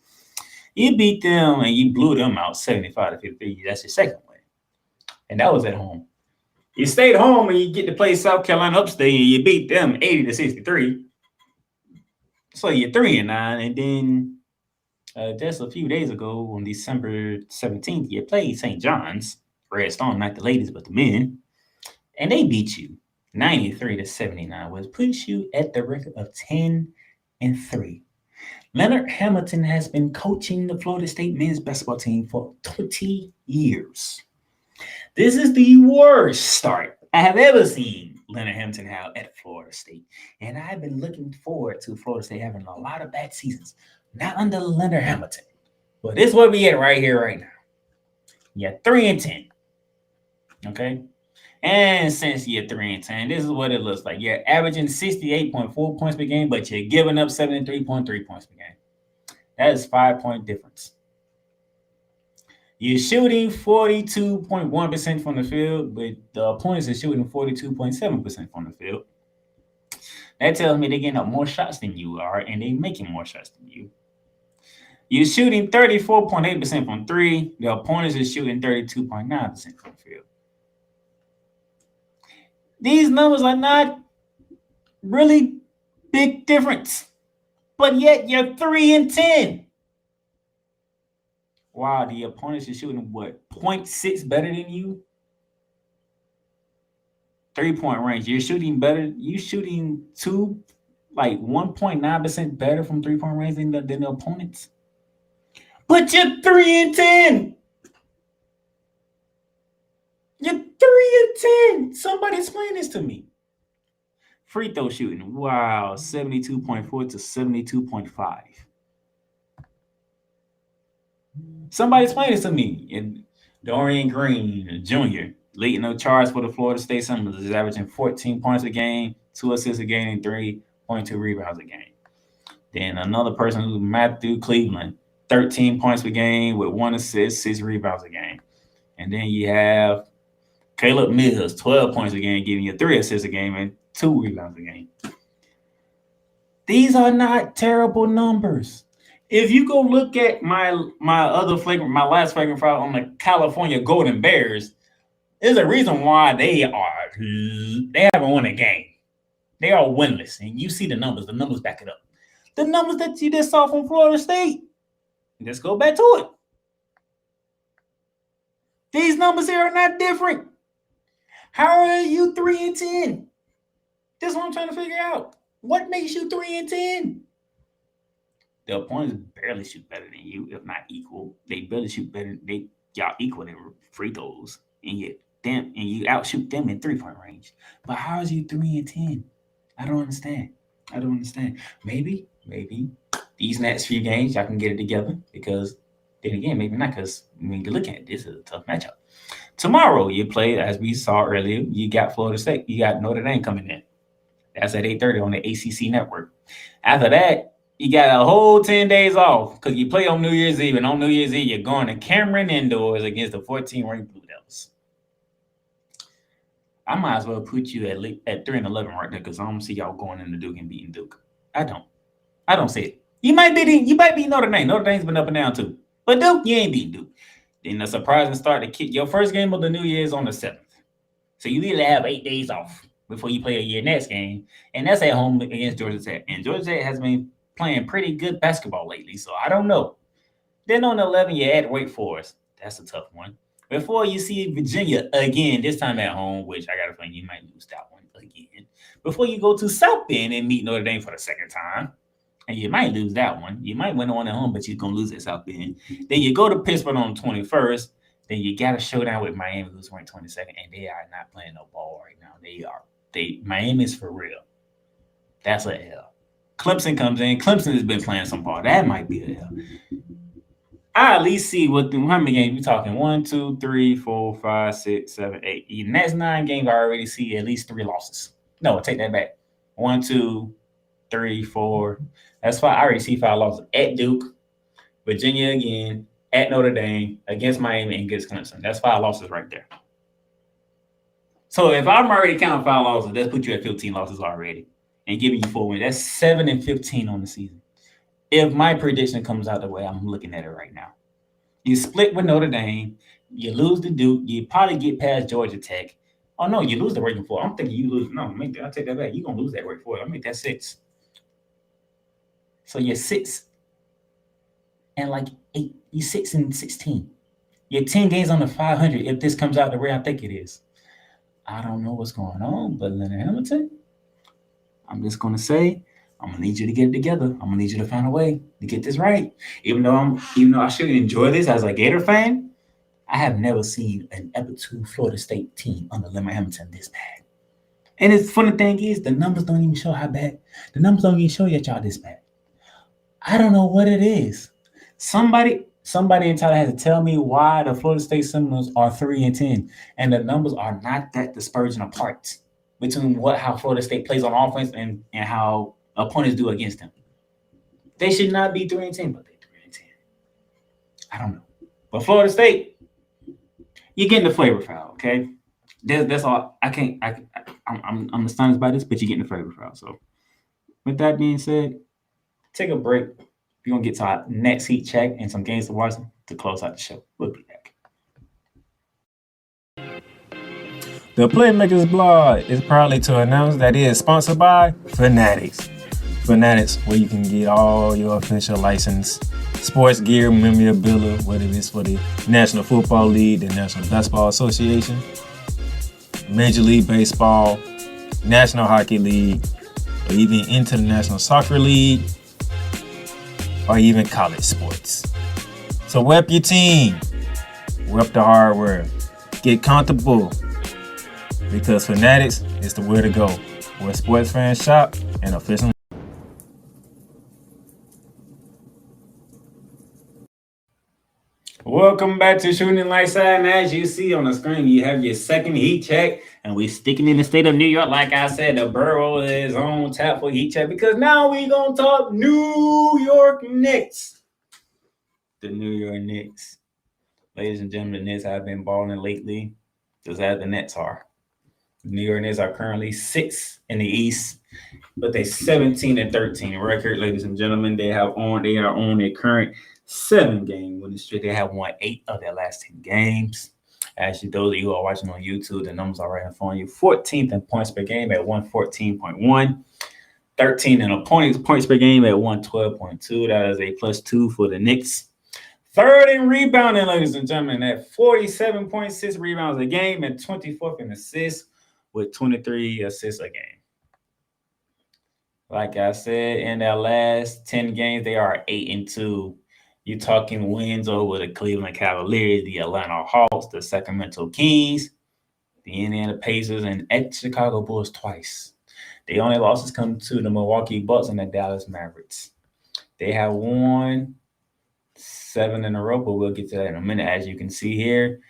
[SPEAKER 3] You beat them and you blew them out 75-53. That's your second win, and that was at home. You stayed home and you get to play South Carolina Upstate and you beat them 80-63. So you're 3-9, and then just a few days ago on December 17th, you played St. John's. Red Storm, not the ladies, but the men. And they beat you 93-79, which puts you at the record of 10-3. Leonard Hamilton has been coaching the Florida State men's basketball team for 20 years. This is the worst start I have ever seen Leonard Hamilton have at Florida State. And I've been looking forward to Florida State having a lot of bad seasons. Not under Leonard Hamilton. But this is what we get right here, right now. You're 3-10. Okay? And since you're 3-10, this is what it looks like. You're averaging 68.4 points per game, but you're giving up 73.3 points per game. That is 5-point difference. You're shooting 42.1% from the field, but the opponents are shooting 42.7% from the field. That tells me they're getting up more shots than you are, and they're making more shots than you. You're shooting 34.8% from 3. The opponents are shooting 32.9% from the field. These numbers are not really big difference, but yet you're 3-10. Wow, the opponents are shooting what, 0.6 better than you? 3-point range. You're shooting better. You're shooting 1.9% better from 3-point range than the opponents. But you're 3-10. You're 3-10. Somebody explain this to me. Free throw shooting. Wow, 72.4 to 72.5. Somebody explain this to me. And Dorian Green Jr. leading the charge for the Florida State Seminoles is averaging 14 points a game, 2 assists a game, and 3.2 rebounds a game. Then another person who's Matthew Cleveland, 13 points per game with 1 assist, 6 rebounds a game. And then you have Caleb Mills, 12 points a game, giving you 3 assists a game and 2 rebounds a game. These are not terrible numbers. If you go look at my last flagrant foul on the California Golden Bears, there's a reason why they haven't won a game. They are winless, and you see the numbers. The numbers back it up. The numbers that you just saw from Florida State. Let's go back to it. These numbers here are not different. How are you 3-10? That's what I'm trying to figure out. What makes you 3-10? The opponents barely shoot better than you, if not equal. They barely shoot better. Y'all equal in free throws, and you outshoot them in 3-point range. But how is you 3-10? I don't understand. Maybe these next few games y'all can get it together, because then again, maybe not, because when you look at it, this is a tough matchup. Tomorrow you play, as we saw earlier, you got Florida State. You got Notre Dame coming in. That's at 8:30 on the ACC network. After that, you got a whole 10 days off because you play on New Year's Eve. And on New Year's Eve, you're going to Cameron indoors against the 14th-ranked Blue Devils. I might as well put you at 3-11 right there, because I don't see y'all going into Duke and beating Duke. I don't see it. You might beat Notre Dame. Notre Dame's been up and down too. But Duke, you ain't beat Duke. Then the surprising start to kick. Your first game of the New Year is on the 7th. So you really have 8 days off before you play your next game, and that's at home against Georgia Tech. And Georgia Tech has been playing pretty good basketball lately, so I don't know. Then on 11, you add Wake Forest. That's a tough one. Before you see Virginia again, this time at home, which I got a feeling you might lose that one again. Before you go to South Bend and meet Notre Dame for the second time, and you might lose that one. You might win one at home, but you're going to lose at South Bend. Then you go to Pittsburgh on the 21st. Then you got a showdown with Miami, who's ranked 22nd, and they are not playing no ball right now. Miami's for real. That's a L. Clemson comes in. Clemson has been playing some ball. That might be a L. I at least see how many games we're talking. 1, 2, 3, 4, 5, 6, 7, 8. In the next 9 games, I already see at least 3 losses. No, take that back. 1, 2, 3, 4. That's 5. I already see 5 losses. At Duke, Virginia again, at Notre Dame, against Miami, and against Clemson. That's 5 losses right there. So if I'm already counting 5 losses, that's put you at 15 losses already and giving you 4 wins. That's 7-15 on the season. If my prediction comes out the way I'm looking at it right now. You split with Notre Dame, you lose to Duke, you probably get past Georgia Tech. Oh, no, you lose the Wake Forest. I'm thinking you lose. No, I'll take that back. You're going to lose that Wake Forest. I'll make that 6. So you're 6 and like 8. You're 6-16. You're 10 games on the 500 if this comes out the way I think it is. I don't know what's going on, but Leonard Hamilton, I'm just going to say, I'm going to need you to get it together. I'm going to need you to find a way to get this right. Even though I should enjoy this as a Gator fan, I have never seen an Ever 2 Florida State team under Leonard Hamilton this bad. And the funny thing is, the numbers don't even show how bad. The numbers don't even show yet y'all this bad. I don't know what it is. Somebody in Tyler has to tell me why the Florida State Seminoles are 3-10, and the numbers are not that dispersion apart between how Florida State plays on offense and how opponents do against them. They should not be 3-10, but they're 3-10. I don't know. But Florida State, you're getting the flavor foul, okay? That's all. I'm astonished by this, but you're getting the flavor foul. So with that being said, take a break. We're going to get to our next heat check and some games to watch to close out the show. We'll be back. The Playmakers blog is proudly to announce that it is sponsored by Fanatics. Fanatics, where you can get all your official licensed sports gear, memorabilia, whether it's for the National Football League, the National Basketball Association, Major League Baseball, National Hockey League, or even International Soccer League, or even college sports. So rep your team, rep the hardware, get comfortable, because Fanatics is the way to go, where sports fans shop and official. Welcome back to Shooting Lights Out, and as you see on the screen, you have your second heat check, and we're sticking in the state of New York. Like I said, the borough is on tap for heat check, because now we're going to talk New York Knicks. The New York Knicks. Ladies and gentlemen, the Knicks have been balling lately, just as the Nets are. The New York Knicks are currently 6th in the East, but they're 17-13 record, ladies and gentlemen. They are on their current 7-game winning streak. They have won 8 of their last 10 games. Actually, those of you who are watching on YouTube, the numbers are right in front of you. 14th in points per game at 114.1. 13 in points per game at 112.2. That is a +2 for the Knicks. 3rd in rebounding, ladies and gentlemen, at 47.6 rebounds a game, and 24th in assists with 23 assists a game. Like I said, in their last 10 games, they are 8-2. You're talking wins over the Cleveland Cavaliers, the Atlanta Hawks, the Sacramento Kings, the Indiana Pacers, and at Chicago Bulls twice. The only losses come to the Milwaukee Bucks and the Dallas Mavericks. They have won 7 in a row, but we'll get to that in a minute. As you can see here,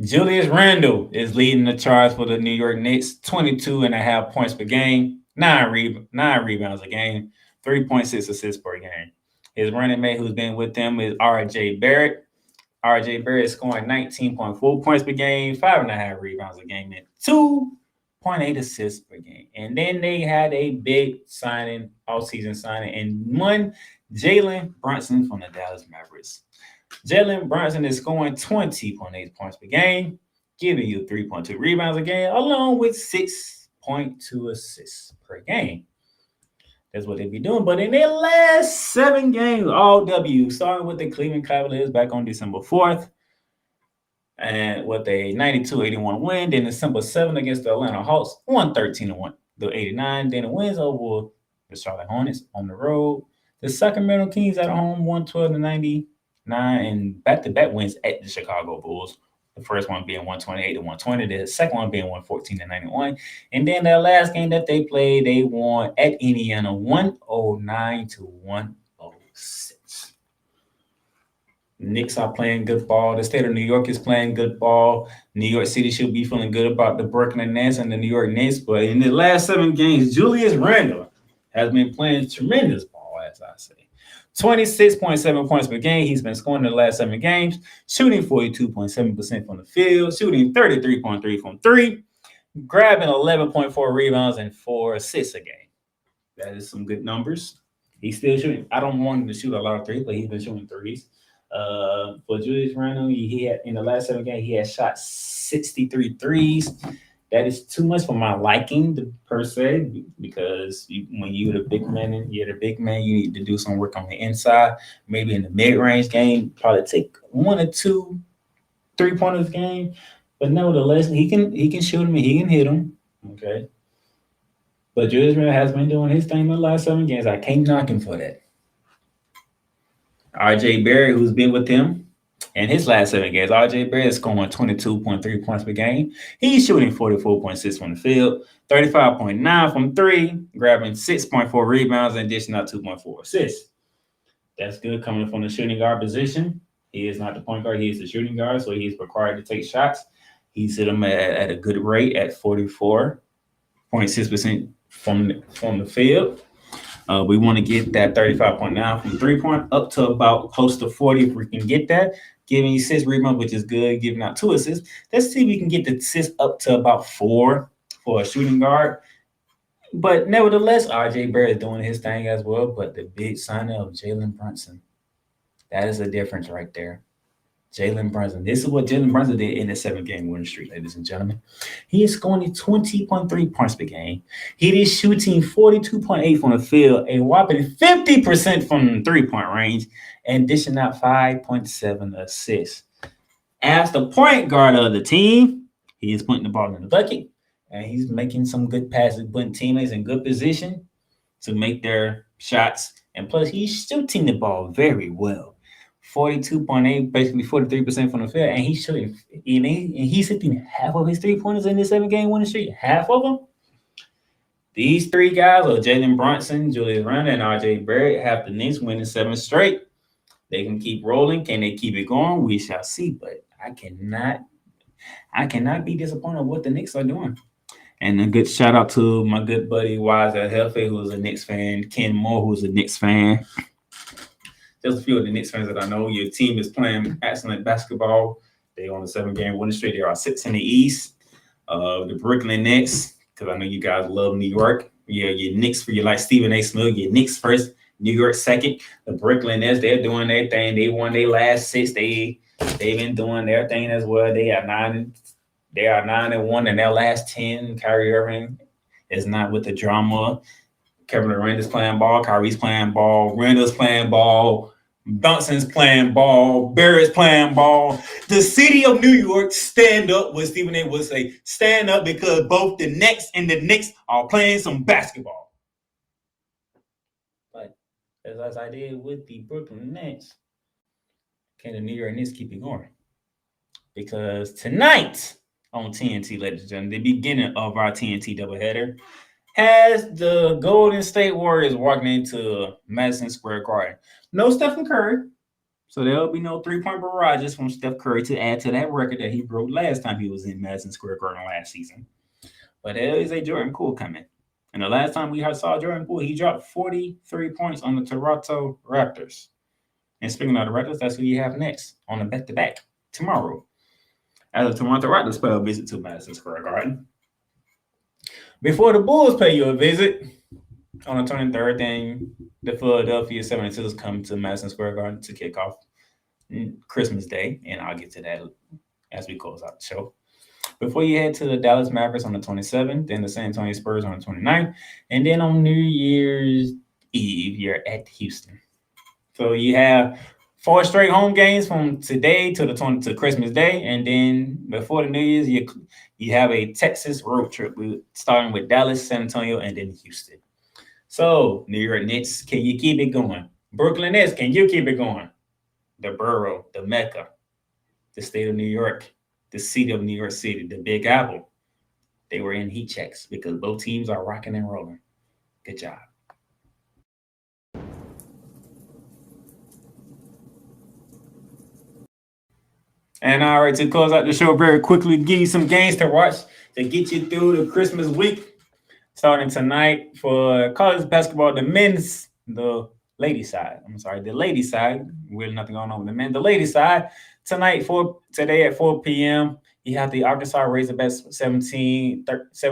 [SPEAKER 3] Julius Randle is leading the charge for the New York Knicks, 22.5 points per game, 9 rebounds a game, 3.6 assists per game. His running mate who's been with them is R.J. Barrett. R.J. Barrett is scoring 19.4 points per game, 5.5 rebounds a game, and 2.8 assists per game. And then they had a big off-season signing, and one Jalen Brunson from the Dallas Mavericks. Jalen Brunson is scoring 20.8 points per game, giving you 3.2 rebounds a game, along with 0.2 assists per game. That's what they be doing. But in their last 7 games, all W, starting with the Cleveland Cavaliers back on December 4th, and with a 92-81 win. Then December 7th against the Atlanta Hawks, 113-1. The 89. Then the wins over the Charlotte Hornets on the road. The Sacramento Kings at home, 112-99, and back-to-back wins at the Chicago Bulls. The first one being 128-120, the second one being 114-91. And then that last game that they played, they won at Indiana 109-106. Knicks are playing good ball. The state of New York is playing good ball. New York City should be feeling good about the Brooklyn Nets and the New York Knicks. But in the last 7 games, Julius Randle has been playing tremendous ball, as I say. 26.7 points per game. He's been scoring in the last 7 games, shooting 42.7% from the field, shooting 33.3 from 3, grabbing 11.4 rebounds and 4 assists a game. That is some good numbers. He's still shooting. I don't want him to shoot a lot of threes, but he's been shooting threes. For Julius Randle, he had in the last 7 games, he had shot 63 threes. That is too much for my liking, per se, because when you're the big man, you need to do some work on the inside. Maybe in the mid-range game, probably take 1 or 2 3-pointers a game. But nevertheless, he can shoot him and he can hit him. Okay. But Julius Randle has been doing his thing in the last 7 games. I can't knock him for that. RJ Barrett, who's been with him in his last 7 games, RJ Barrett is scoring 22.3 points per game. He's shooting 44.6 from the field, 35.9 from 3, grabbing 6.4 rebounds and dishing out 2.4 assists. That's good coming from the shooting guard position. He is not the point guard. He is the shooting guard, so he's required to take shots. He's hit them at a good rate at 44.6% from the field. We want to get that 35.9 from 3-point up to about close to 40 if we can get that. Giving 6 rebounds, which is good. Giving out 2 assists. Let's see if we can get the assists up to about 4 for a shooting guard. But nevertheless, RJ Barrett is doing his thing as well. But the big signing of Jalen Brunson, that is a difference right there. Jalen Brunson. This is what Jalen Brunson did in the 7-game winning streak, ladies and gentlemen. He is scoring 20.3 points per game. He is shooting 42.8 from the field, a whopping 50% from the 3-point range, and dishing out 5.7 assists. As the point guard of the team, he is putting the ball in the bucket, and he's making some good passes, putting teammates in good position to make their shots. And plus, he's shooting the ball very well. 42.8, basically 43% from the field, and he's shooting. And he's hitting half of his 3-pointers in this 7-game winning streak. Half of them. These 3 guys are Jalen Brunson, Julius Randle, and RJ Barrett. Have the Knicks winning 7 straight. They can keep rolling. Can they keep it going? We shall see. But I cannot be disappointed with what the Knicks are doing. And a good shout out to my good buddy Wise Hefe, who's a Knicks fan. Ken Moore, who's a Knicks fan. There's a few of the Knicks fans that I know. Your team is playing excellent basketball. They're on a 7-game winning streak. There are 6 in the East. The Brooklyn Nets, because I know you guys love New York. Yeah, your Knicks for you like Stephen A. Smith. Your Knicks first, New York second. The Brooklyn Nets, they're doing their thing. They won their last 6. They've been doing their thing as well. They are 9-1 in their last 10. Kyrie Irving is not with the drama. Kevin Durant is playing ball. Kyrie's playing ball. Randall's playing ball. Brunson's playing ball. Barrett's playing ball. The city of New York, stand up, what Stephen A. would say. Stand up because both the Nets and the Knicks are playing some basketball. But as I did with the Brooklyn Nets, can the New York Knicks keep it going? Because tonight on TNT, ladies and gentlemen, the beginning of our TNT doubleheader, has the Golden State Warriors walking into Madison Square Garden. No Stephen Curry, so there'll be no 3-point barrages from Steph Curry to add to that record that he broke last time he was in Madison Square Garden last season. But there is a Jordan Poole coming. And the last time we saw Jordan Poole, he dropped 43 points on the Toronto Raptors. And speaking of the Raptors, that's who you have next on the back-to-back tomorrow. As the Toronto Raptors pay a visit to Madison Square Garden. Before the Bulls pay you a visit on the 23rd, then the Philadelphia 76ers come to Madison Square Garden to kick off Christmas Day, and I'll get to that as we close out the show. before you head to the Dallas Mavericks on the 27th, then the San Antonio Spurs on the 29th, and then on New Year's Eve, you're at Houston. So you have 4 straight home games from today to Christmas Day, and then before the New Year's, you have a Texas road trip starting with Dallas, San Antonio, and then Houston. So New York Knicks, can you keep it going? Brooklyn Nets, can you keep it going? The Borough, the Mecca, the state of New York, the city of New York City, the Big Apple. They were in heat checks because both teams are rocking and rolling. Good job. And all right, to close out the show very quickly, give you some games to watch to get you through the Christmas week. Starting tonight for college basketball, the ladies side. Really nothing going on with the men. The ladies side, today at 4 p.m., you have the Arkansas Razorbacks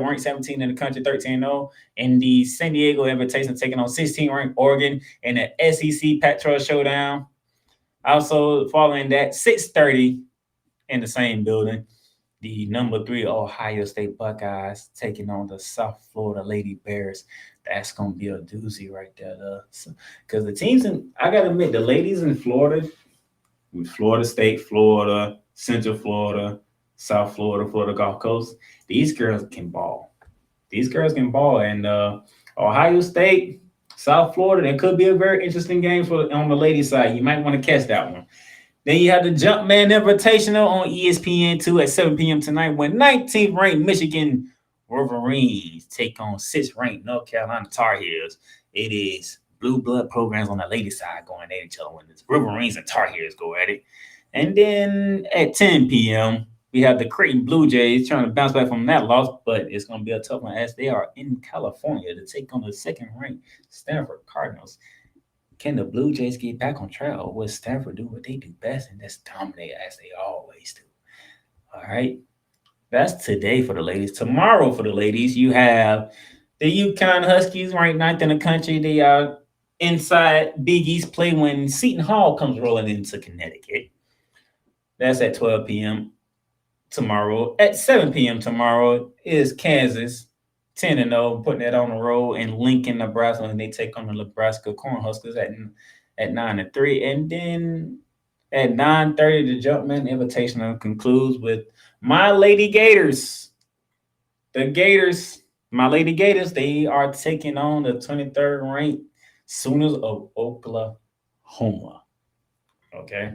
[SPEAKER 3] ranked 17 in the country, 13-0, and the San Diego Invitation taking on 16-ranked Oregon in the SEC Pac-12 Showdown. Also, following that, 6:30 in the same building, the number 3 Ohio State Buckeyes taking on the South Florida Lady Bears. That's going to be a doozy right there. Because the teams I got to admit, the ladies in Florida, with Florida State, Florida, Central Florida, South Florida, Florida Gulf Coast, these girls can ball. And Ohio State, South Florida, that could be a very interesting game on the ladies' side. You might want to catch that one. Then you have the Jumpman Invitational on ESPN2 at 7 p.m. tonight when 19th ranked Michigan Wolverines take on 6th ranked North Carolina Tar Heels. It is blue blood programs on the ladies' side going at each other when the Wolverines and Tar Heels go at it. And then at 10 p.m., we have the Creighton Blue Jays trying to bounce back from that loss, but it's going to be a tough one as they are in California to take on the 2nd-ranked Stanford Cardinals. Can the Blue Jays get back on track, or will Stanford do what they do best and just dominate as they always do? All right. That's today for the ladies. Tomorrow for the ladies, you have the UConn Huskies ranked 9th in the country. They are inside Big East play when Seton Hall comes rolling into Connecticut. That's at 12 p.m. tomorrow. At 7 p.m. tomorrow is Kansas 10-0, putting that on the road in Lincoln, Nebraska, and they take on the Nebraska Cornhuskers at 9-3. And then at 9:30, the Jumpman Invitational concludes with my Lady Gators. The Gators, my Lady Gators, they are taking on the 23rd ranked Sooners of Oklahoma. Okay.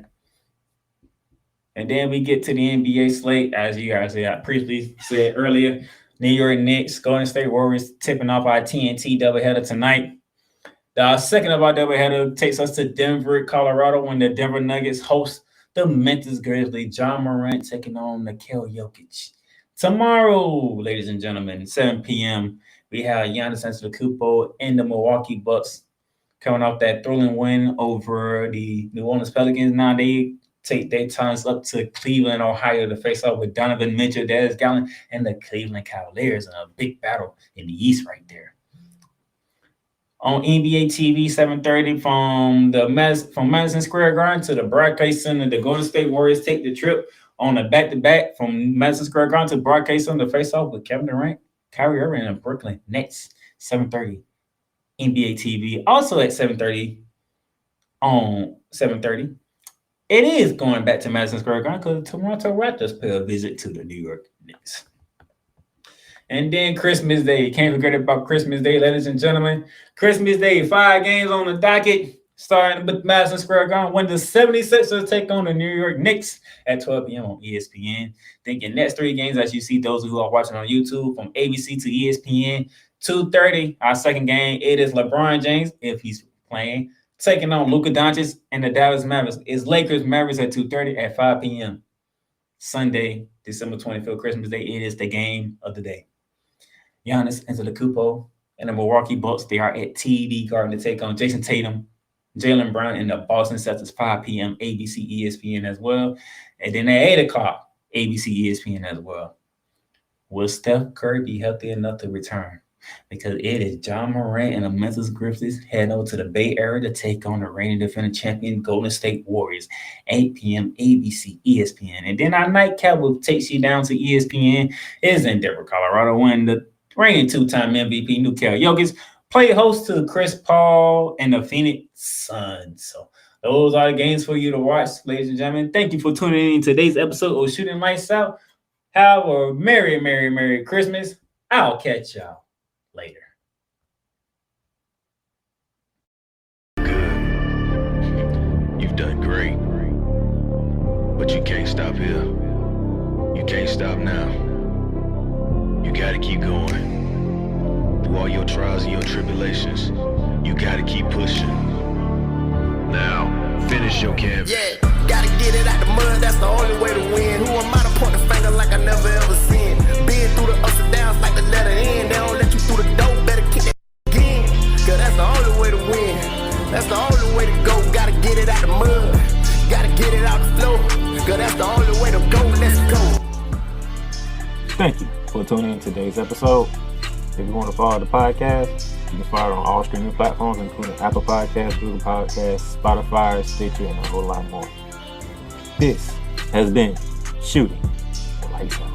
[SPEAKER 3] And then we get to the NBA slate, as you guys previously said earlier. New York Knicks, Golden State Warriors tipping off our TNT doubleheader tonight. The second of our doubleheader takes us to Denver, Colorado, when the Denver Nuggets host the Memphis Grizzlies. John Morant taking on Nikola Jokic. Tomorrow, ladies and gentlemen, 7 p.m., we have Giannis Antetokounmpo and the Milwaukee Bucks coming off that thrilling win over the New Orleans Pelicans. Now they take their times up to Cleveland, Ohio to face off with Donovan Mitchell, Darius Garland, and the Cleveland Cavaliers in a big battle in the East right there. On NBA TV, 7:30 from Madison Square Garden to the Barclays Center, the Golden State Warriors take the trip on a back-to-back from Madison Square Garden to Barclays Center to face off with Kevin Durant, Kyrie Irving, and the Brooklyn Nets. 7:30 NBA TV. Also at 7:30 on 7:30. It is going back to Madison Square Garden because the Toronto Raptors pay a visit to the New York Knicks. And then Christmas Day. Can't forget about Christmas Day, ladies and gentlemen. Christmas Day, 5 games on the docket, starting with Madison Square Garden when the 76ers take on the New York Knicks at 12 p.m. on ESPN. Then your next 3 games, as you see those who are watching on YouTube, from ABC to ESPN. 2:30, our second game, it is LeBron James, if he's playing, taking on Luka Doncic and the Dallas Mavericks. It's Lakers Mavericks at 2:30 at 5 p.m. Sunday, December 25th, Christmas Day. It is the game of the day. Giannis Antetokounmpo and the Milwaukee Bucks, they are at TD Garden to take on Jason Tatum, Jaylen Brown, and the Boston Celtics, 5 p.m. ABC, ESPN as well. And then at 8 o'clock, ABC, ESPN as well. Will Steph Curry be healthy enough to return because it is John Morant and the Memphis Grizzlies heading over to the Bay Area to take on the reigning defending champion Golden State Warriors. 8 p.m. ABC, ESPN. And then our nightcap will take you down to ESPN. Is in Denver, Colorado, when the reigning two-time MVP Nikola Jokic play host to Chris Paul and the Phoenix Suns. So those are the games for you to watch, ladies and gentlemen. Thank you for tuning in to today's episode of Shooting Lights Out. Have a merry, merry, merry Christmas. I'll catch y'all later.
[SPEAKER 4] Good. You've done great. But you can't stop here. You can't stop now. You gotta keep going. Through all your trials and your tribulations, you gotta keep pushing. Now, finish your canvas.
[SPEAKER 1] Yeah, gotta get it out the mud, that's the only way to win. Who am I to point the finger like I never ever seen? Been through the ups and downs like the letter N. They don't let you through the door, better kick that again. Cause that's the only way to win. That's the only way to go. Gotta get it out the mud. Gotta get it out the floor. Cause that's the only way to go. Let's go.
[SPEAKER 5] Thank you for tuning in to today's episode. If you want to follow the podcast, you can follow it on all streaming platforms, including Apple Podcasts, Google Podcasts, Spotify, Stitcher, and a whole lot more. This has been Shooting Lights Out.